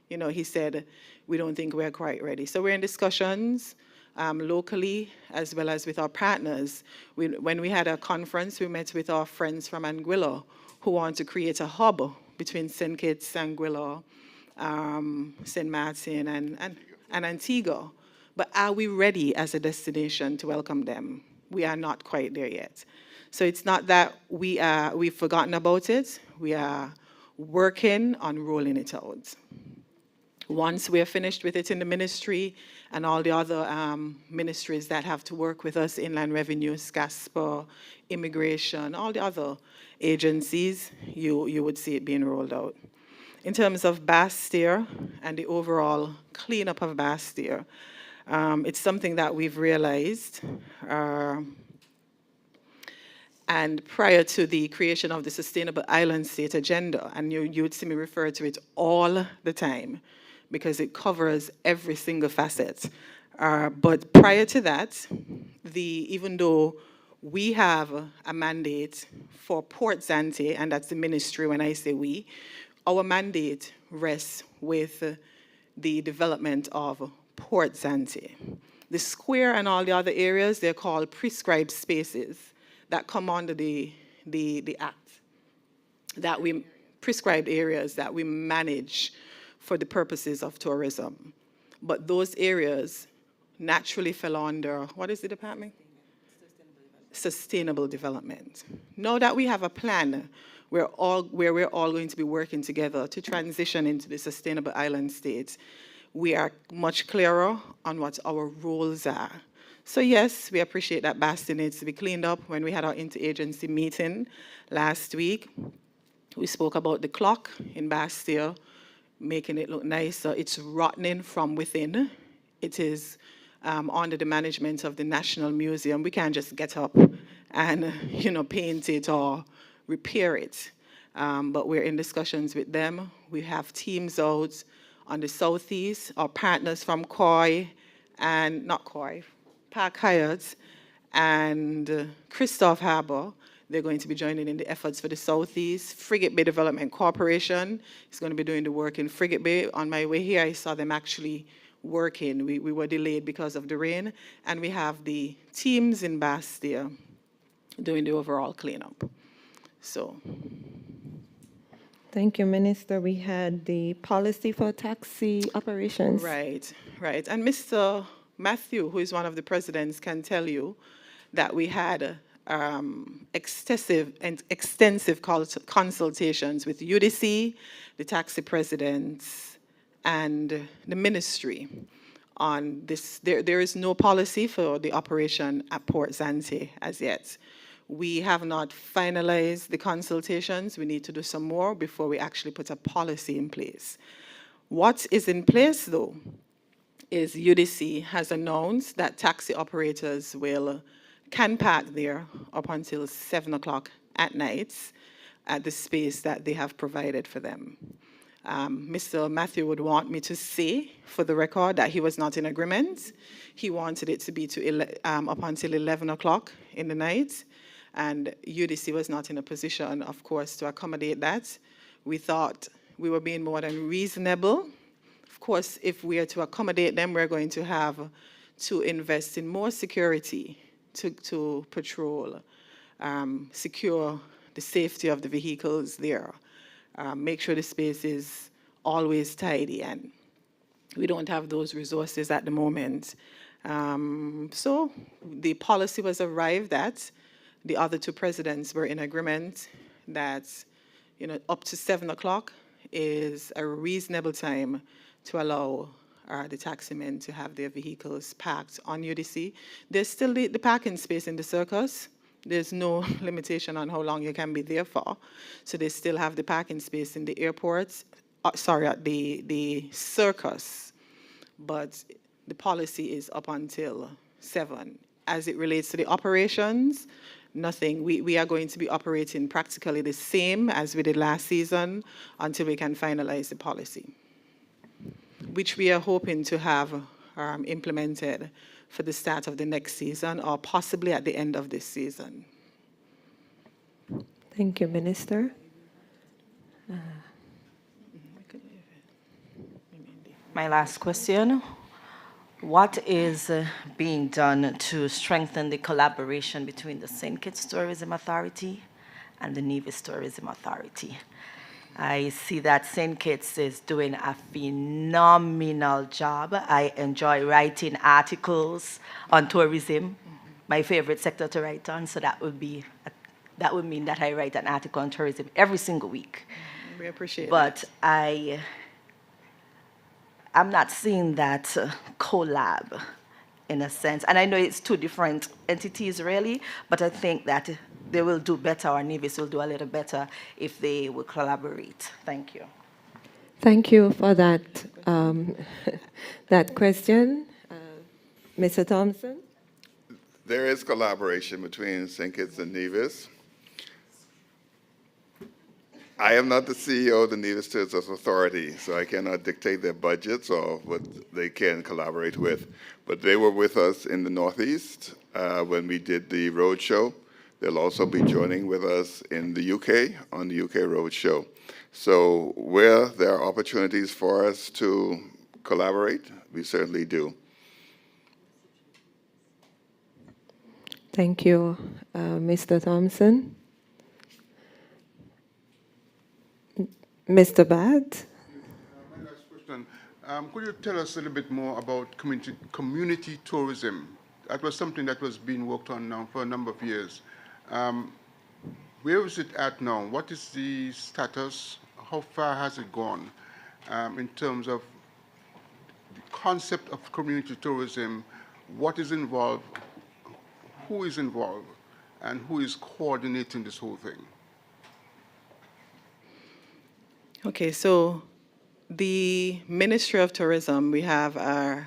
He said, we don't think we're quite ready. So we're in discussions locally as well as with our partners. When we had a conference, we met with our friends from Anguilla who want to create a hub between St. Kitts, Anguilla, St. Martin, and Antigua. But are we ready as a destination to welcome them? We are not quite there yet. So it's not that we've forgotten about it. We are working on rolling it out. Once we are finished with it in the ministry and all the other ministries that have to work with us, Inland Revenue, SCASPA, Immigration, all the other agencies, you would see it being rolled out. In terms of Bastille and the overall cleanup of Bastille, it's something that we've realized. And prior to the creation of the Sustainable Island State Agenda, and you would see me refer to it all the time because it covers every single facet. But prior to that, even though we have a mandate for Port Zante, and that's the ministry when I say we, our mandate rests with the development of Port Zante. The square and all the other areas, they're called prescribed spaces that come under the act, prescribed areas that we manage for the purposes of tourism. But those areas naturally fell under, what is the department? Sustainable development. Now that we have a plan where we're all going to be working together to transition into the sustainable island state, we are much clearer on what our roles are. So yes, we appreciate that Bastille needs to be cleaned up. When we had our interagency meeting last week, we spoke about the clock in Bastille, making it look nicer. It's rotting from within. It is under the management of the National Museum. We can't just get up and paint it or repair it. But we're in discussions with them. We have teams out on the southeast, our partners from Park Hyatt and Christoph Harbour. They're going to be joining in the efforts for the Southeast. Frigate Bay Development Corporation is going to be doing the work in Frigate Bay. On my way here, I saw them actually working. We were delayed because of the rain. And we have the teams in Bastille doing the overall cleanup. So. Thank you, Minister. We had the policy for taxi operations. Right. And Mr. Matthew, who is one of the presidents, can tell you that we had extensive consultations with UDC, the taxi presidents, and the ministry on this. There is no policy for the operation at Port Zante as yet. We have not finalized the consultations. We need to do some more before we actually put a policy in place. What is in place, though, is UDC has announced that taxi operators can park there up until 7 o'clock at night at the space that they have provided for them. Mr. Matthew would want me to say, for the record, that he was not in agreement. He wanted it to be up until 11 o'clock in the night, and UDC was not in a position, of course, to accommodate that. We thought we were being more than reasonable. Of course, if we are to accommodate them, we're going to have to invest in more security to patrol, secure the safety of the vehicles there, make sure the space is always tidy, and we don't have those resources at the moment. So the policy was arrived at. The other two presidents were in agreement that up to 7 o'clock is a reasonable time to allow the taximen to have their vehicles parked on UDC. There's still the parking space in the circus. There's no limitation on how long you can be there for. So they still have the parking space in the airports, at the circus. But the policy is up until 7. As it relates to the operations, nothing. We are going to be operating practically the same as we did last season until we can finalize the policy, which we are hoping to have implemented for the start of the next season or possibly at the end of this season. Thank you, Minister. My last question. What is being done to strengthen the collaboration between the St. Kitts Tourism Authority and the Nevis Tourism Authority? I see that St. Kitts is doing a phenomenal job. I enjoy writing articles on tourism, my favorite sector to write on, so that would mean that I write an article on tourism every single week. We appreciate it. But I'm not seeing that collab in a sense. And I know it's two different entities really, but I think that they will do better, or Nevis will do a little better if they will collaborate. Thank you. Thank you for that, that question. Mr. Thompson? There is collaboration between St. Kitts and Nevis. I am not the CEO of the Nevis Tourism Authority, so I cannot dictate their budgets or what they can collaborate with. But they were with us in the Northeast when we did the road show. They'll also be joining with us in the UK on the UK road show. So where there are opportunities for us to collaborate, we certainly do. Thank you, Mr. Thompson. Mr. Bad? My last question. Could you tell us a little bit more about community tourism? That was something that was being worked on now for a number of years. Where is it at now? What is the status? How far has it gone in terms of the concept of community tourism? What is involved? Who is involved? And who is coordinating this whole thing? Okay, so the Ministry of Tourism, we have a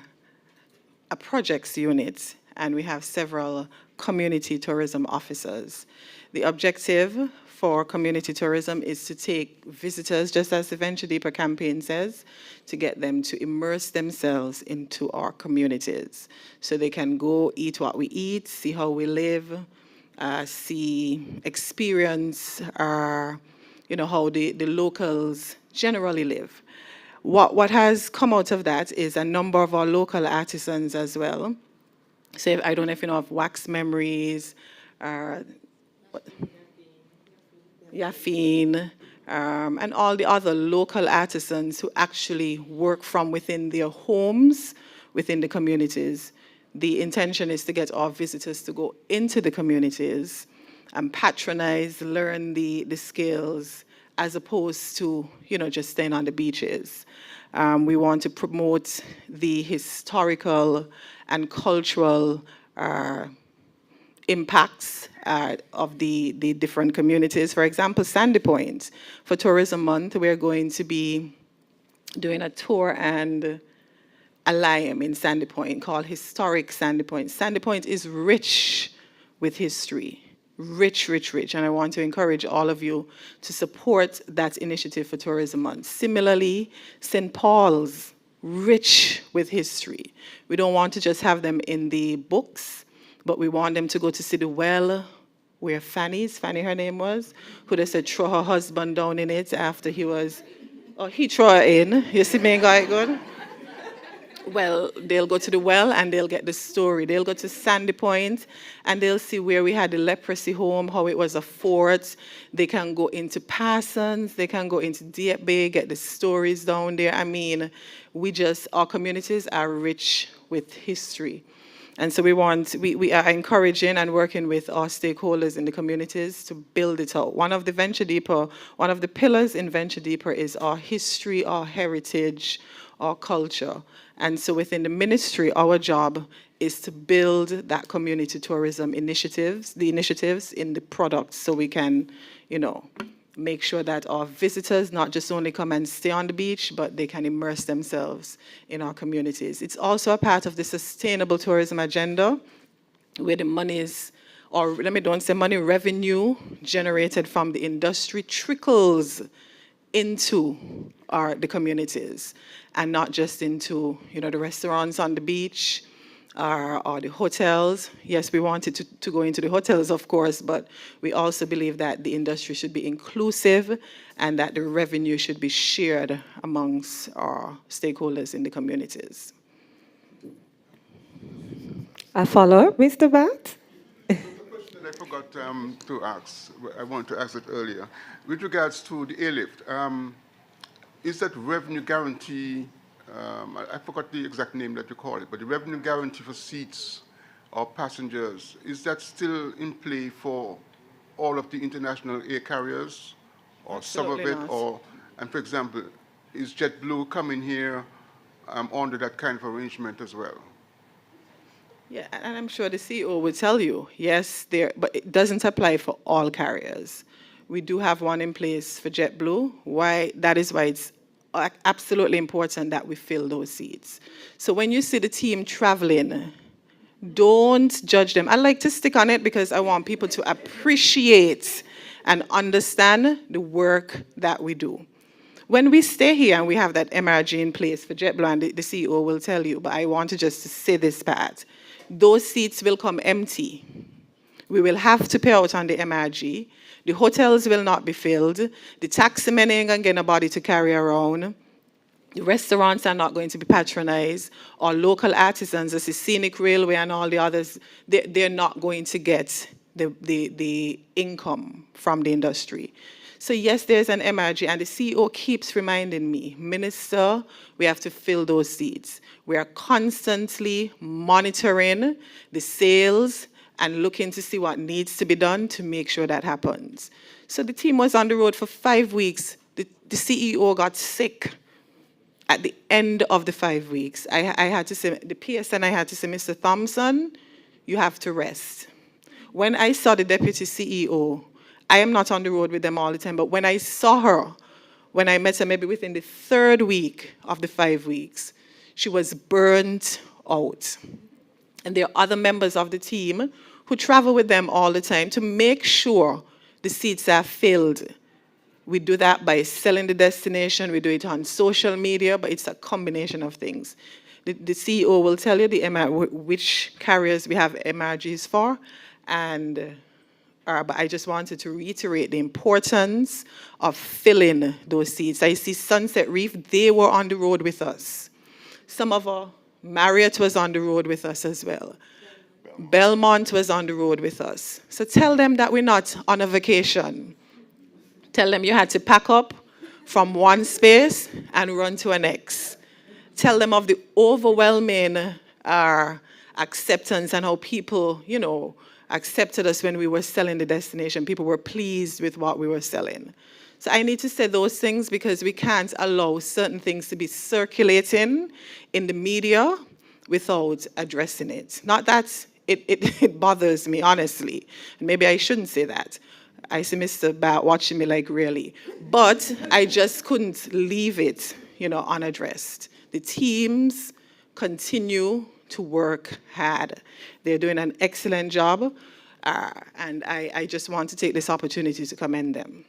projects unit, and we have several community tourism officers. The objective for community tourism is to take visitors, just as the Venture Deeper campaign says, to get them to immerse themselves into our communities. So they can go eat what we eat, see how we live, experience how the locals generally live. What has come out of that is a number of our local artisans as well. So I don't know if you know of Wax Memories, Yafine, and all the other local artisans who actually work from within their homes, within the communities. The intention is to get our visitors to go into the communities and patronize, learn the skills, as opposed to, just staying on the beaches. We want to promote the historical and cultural impacts of the different communities. For example, Sandy Point. For Tourism Month, we're going to be doing a tour and a lime in Sandy Point called Historic Sandy Point. Sandy Point is rich with history. Rich, rich, rich. And I want to encourage all of you to support that initiative for Tourism Month. Similarly, St. Paul's, rich with history. We don't want to just have them in the books, but we want them to go to see the well where Fanny her name was, who they said throw her husband down in it after he threw her in. You see me, guy, good? Well, they'll go to the well and they'll get the story. They'll go to Sandy Point and they'll see where we had the leprosy home, how it was a fort. They can go into Parsons, they can go into Deep Bay, get the stories down there. I mean, our communities are rich with history. And so we are encouraging and working with our stakeholders in the communities to build it out. One of the pillars in Venture Deeper is our history, our heritage, our culture. And so within the ministry, our job is to build that community tourism initiatives in the products, so we can, make sure that our visitors not just only come and stay on the beach, but they can immerse themselves in our communities. It's also a part of the sustainable tourism agenda, where the revenue generated from the industry trickles into the communities, and not just into the restaurants on the beach or the hotels. Yes, we wanted to go into the hotels, of course, but we also believe that the industry should be inclusive and that the revenue should be shared amongst our stakeholders in the communities. A follow-up, Mr. Bat? The question that I forgot to ask, I wanted to ask it earlier. With regards to the airlift, is that revenue guarantee, I forgot the exact name that you call it, but the revenue guarantee for seats or passengers, is that still in play for all of the international air carriers, or Absolutely some of it? And for example, is JetBlue coming here under that kind of arrangement as well? Yeah, and I'm sure the CEO would tell you, yes, there, but it doesn't apply for all carriers. We do have one in place for JetBlue. That is why it's absolutely important that we fill those seats. So when you see the team traveling, don't judge them. I like to stick on it because I want people to appreciate and understand the work that we do. When we stay here and we have that MRG in place for JetBlue, and the CEO will tell you, but I want to just say this part, those seats will come empty. We will have to pay out on the MRG. The hotels will not be filled. The taxi men ain't gonna get nobody to carry around. The restaurants are not going to be patronized. Our local artisans, as the Scenic Railway and all the others, they're not going to get the income from the industry. So yes, there's an MRG, and the CEO keeps reminding me, Minister, we have to fill those seats. We are constantly monitoring the sales and looking to see what needs to be done to make sure that happens. So the team was on the road for 5 weeks. The CEO got sick at the end of the 5 weeks. I had to say, the PSN, I had to say, Mr. Thompson, you have to rest. When I saw the deputy CEO, I am not on the road with them all the time, but when I saw her, when I met her maybe within the 3rd week of the 5 weeks, she was burnt out. And there are other members of the team who travel with them all the time to make sure the seats are filled. We do that by selling the destination, we do it on social media, but it's a combination of things. The CEO will tell you which carriers we have MRGs for, and but I just wanted to reiterate the importance of filling those seats. I see Sunset Reef, they were on the road with us. Some of our Marriott was on the road with us as well. Belmont was on the road with us. So tell them that we're not on a vacation. Tell them you had to pack up from one space and run to a next. Tell them of the overwhelming acceptance and how people, accepted us when we were selling the destination. People were pleased with what we were selling. So I need to say those things because we can't allow certain things to be circulating in the media without addressing it. Not that it bothers me, honestly. And maybe I shouldn't say that. I see Mr. Bat watching me like, really. But I just couldn't leave it, unaddressed. The teams continue to work hard. They're doing an excellent job, and I just want to take this opportunity to commend them.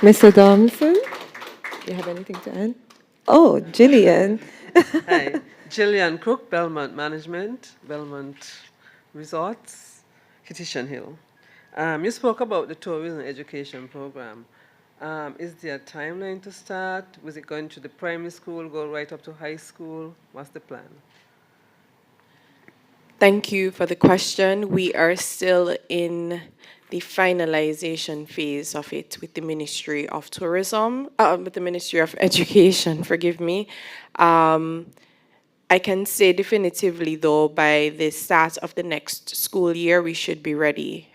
Mr. Thompson, do you have anything to add? Oh, Gillian. Hi, Gillian Cook, Belmont Management, Belmont Resorts, Kitishan Hill. You spoke about the tourism education program. Is there a timeline to start? Was it going to the primary school, go right up to high school? What's the plan? Thank you for the question. We are still in the finalization phase of it with the Ministry of Tourism, with the Ministry of Education, forgive me. I can say definitively, though, by the start of the next school year, we should be ready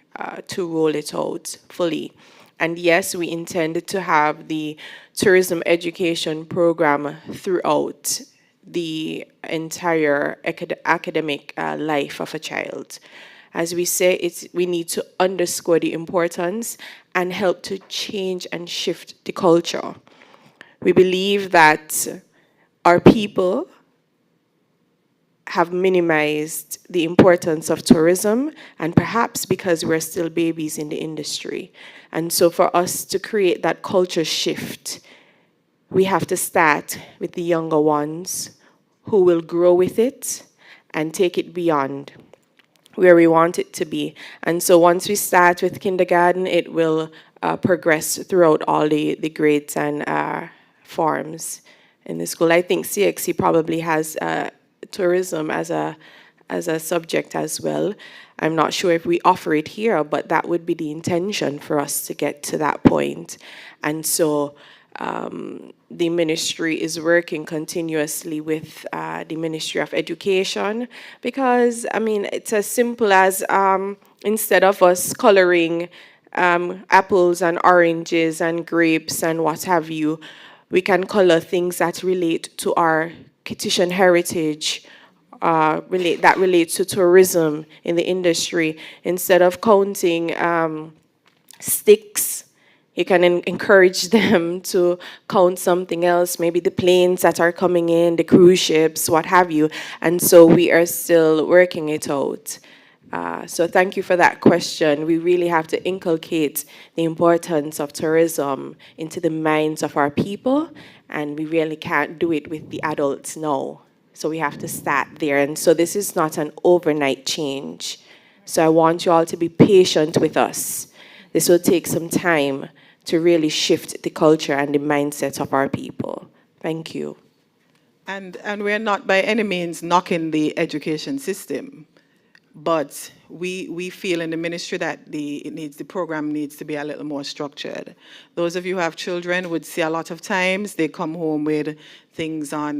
to roll it out fully. And yes, we intend to have the tourism education program throughout the entire academic life of a child. As we say, we need to underscore the importance and help to change and shift the culture. We believe that our people have minimized the importance of tourism, and perhaps because we're still babies in the industry. And so for us to create that culture shift, we have to start with the younger ones who will grow with it and take it beyond where we want it to be. And so once we start with kindergarten, it will progress throughout all the grades and forms in the school. I think CXC probably has tourism as a subject as well. I'm not sure if we offer it here, but that would be the intention for us to get to that point. And so the ministry is working continuously with the Ministry of Education because, I mean, it's as simple as instead of us coloring apples and oranges and grapes and what have you. We can color things that relate to our Kittitian heritage, that relates to tourism in the industry. Instead of counting sticks, you can encourage them to count something else, maybe the planes that are coming in, the cruise ships, what have you. And so we are still working it out. So thank you for that question. We really have to inculcate the importance of tourism into the minds of our people, and we really can't do it with the adults now. So we have to start there. And so this is not an overnight change. So I want you all to be patient with us. This will take some time to really shift the culture and the mindset of our people. Thank you. And we're not by any means knocking the education system, but we feel in the ministry that the program needs to be a little more structured. Those of you who have children would see a lot of times they come home with things I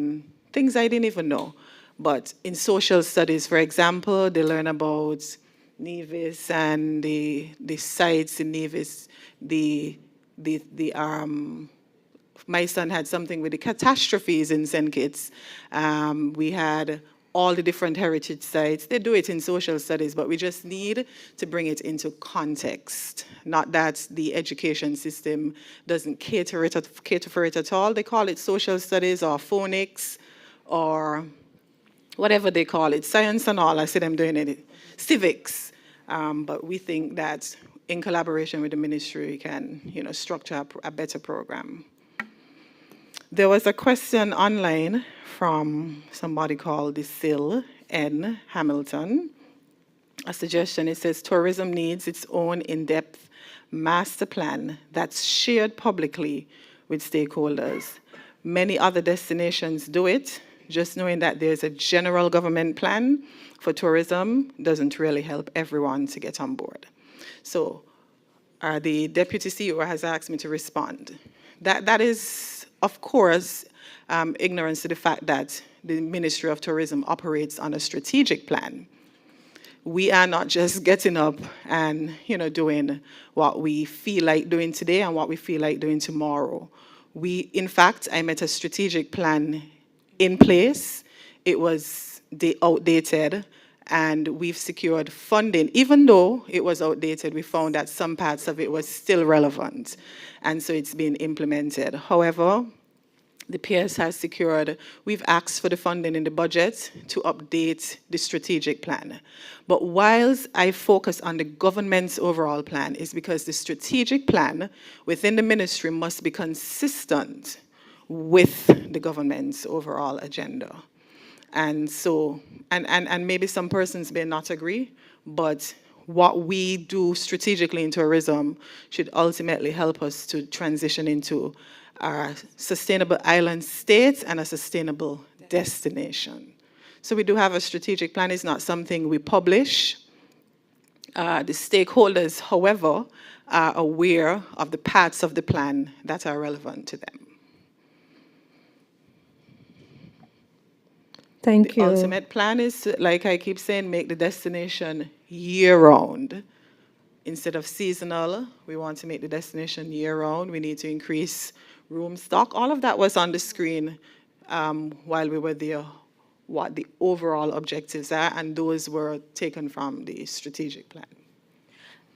didn't even know. But in social studies, for example, they learn about Nevis and the sites in Nevis, my son had something with the catastrophes in St. Kitts. We had all the different heritage sites. They do it in social studies, but we just need to bring it into context. Not that the education system doesn't cater for it at all. They call it social studies or phonics or whatever they call it, science and all. I see them doing it, civics. But we think that in collaboration with the ministry, we can, structure a better program. There was a question online from somebody called Disil N. Hamilton. A suggestion, it says, tourism needs its own in-depth master plan that's shared publicly with stakeholders. Many other destinations do it. Just knowing that there's a general government plan for tourism doesn't really help everyone to get on board. So the Deputy CEO has asked me to respond. That is, of course, ignorance to the fact that the Ministry of Tourism operates on a strategic plan. We are not just getting up and doing what we feel like doing today and what we feel like doing tomorrow. In fact, I met a strategic plan in place. It was outdated, and we've secured funding. Even though it was outdated, we found that some parts of it was still relevant, and so it's been implemented. However, the PS has secured, we've asked for the funding in the budget to update the strategic plan. But whilst I focus on the government's overall plan, is because the strategic plan within the ministry must be consistent with the government's overall agenda. And so, and maybe some persons may not agree, but what we do strategically in tourism should ultimately help us to transition into a sustainable island state and a sustainable destination. So we do have a strategic plan. It's not something we publish. The stakeholders, however, are aware of the parts of the plan that are relevant to them. Thank you. The ultimate plan is, like I keep saying, make the destination year-round. Instead of seasonal, we want to make the destination year-round. We need to increase room stock. All of that was on the screen while we were there, what the overall objectives are, and those were taken from the strategic plan.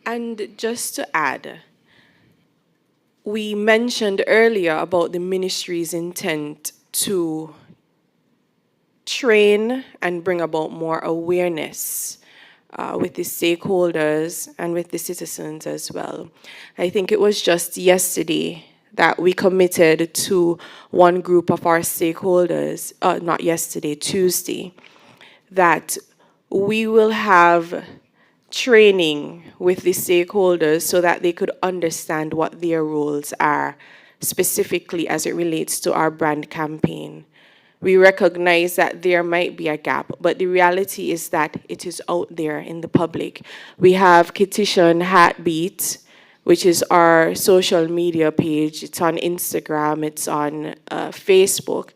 And just to add, we mentioned earlier about the ministry's intent to train and bring about more awareness with the stakeholders and with the citizens as well. I think it was just yesterday that we committed to one group of our stakeholders, not yesterday, Tuesday, that we will have training with the stakeholders so that they could understand what their roles are, specifically as it relates to our brand campaign. We recognize that there might be a gap, but the reality is that it is out there in the public. We have Kittitian Heartbeat, which is our social media page. It's on Instagram, it's on Facebook.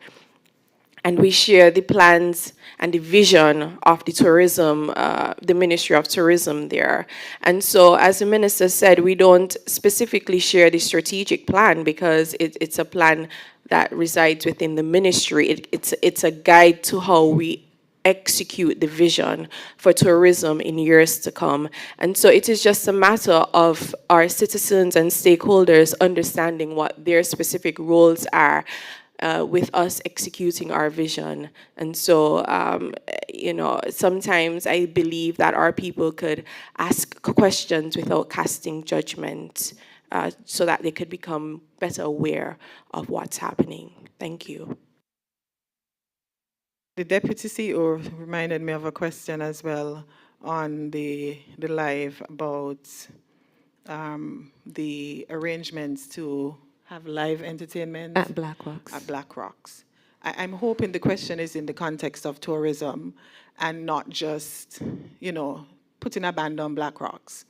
and we share the plans and the vision of the tourism, the Ministry of Tourism there. And so, as the minister said, we don't specifically share the strategic plan because it's a plan that resides within the ministry. It's a guide to how we execute the vision for tourism in years to come. And so it is just a matter of our citizens and stakeholders understanding what their specific roles are with us executing our vision. And so, sometimes I believe that our people could ask questions without casting judgment so that they could become better aware of what's happening. Thank you. The Deputy CEO reminded me of a question as well on the live about the arrangements to have live entertainment At Black Rocks. At Black Rocks. I'm hoping the question is in the context of tourism and not just, putting a band on Black Rocks.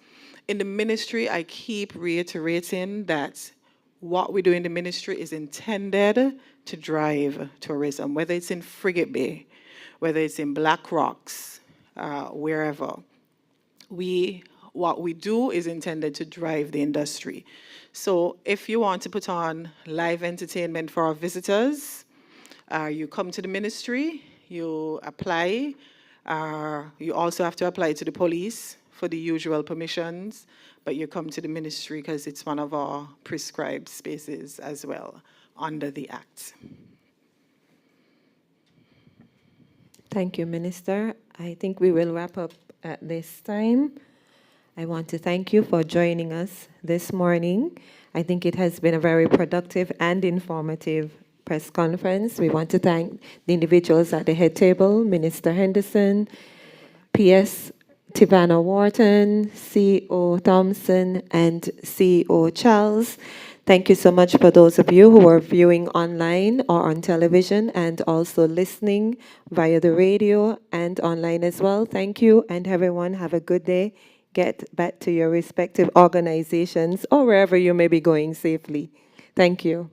In the ministry, I keep reiterating that what we do in the ministry is intended to drive tourism, whether it's in Frigate Bay, whether it's in Black Rocks, wherever. What we do is intended to drive the industry. So if you want to put on live entertainment for our visitors, you come to the ministry, you apply. You also have to apply to the police for the usual permissions, but you come to the ministry because it's one of our prescribed spaces as well under the Act. Thank you, Minister. I think we will wrap up at this time. I want to thank you for joining us this morning. I think it has been a very productive and informative press conference. We want to thank the individuals at the head table, Minister Henderson, PS Tivana Wharton, CEO Thompson, and CEO Charles. Thank you so much for those of you who are viewing online or on television and also listening via the radio and online as well. Thank you, and everyone have a good day. Get back to your respective organizations or wherever you may be going safely. Thank you.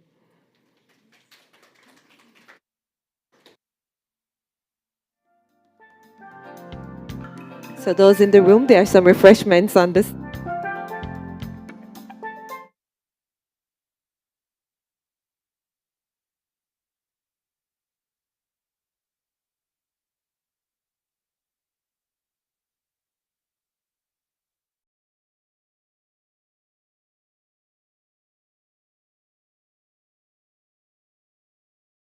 So those in the room, there are some refreshments on the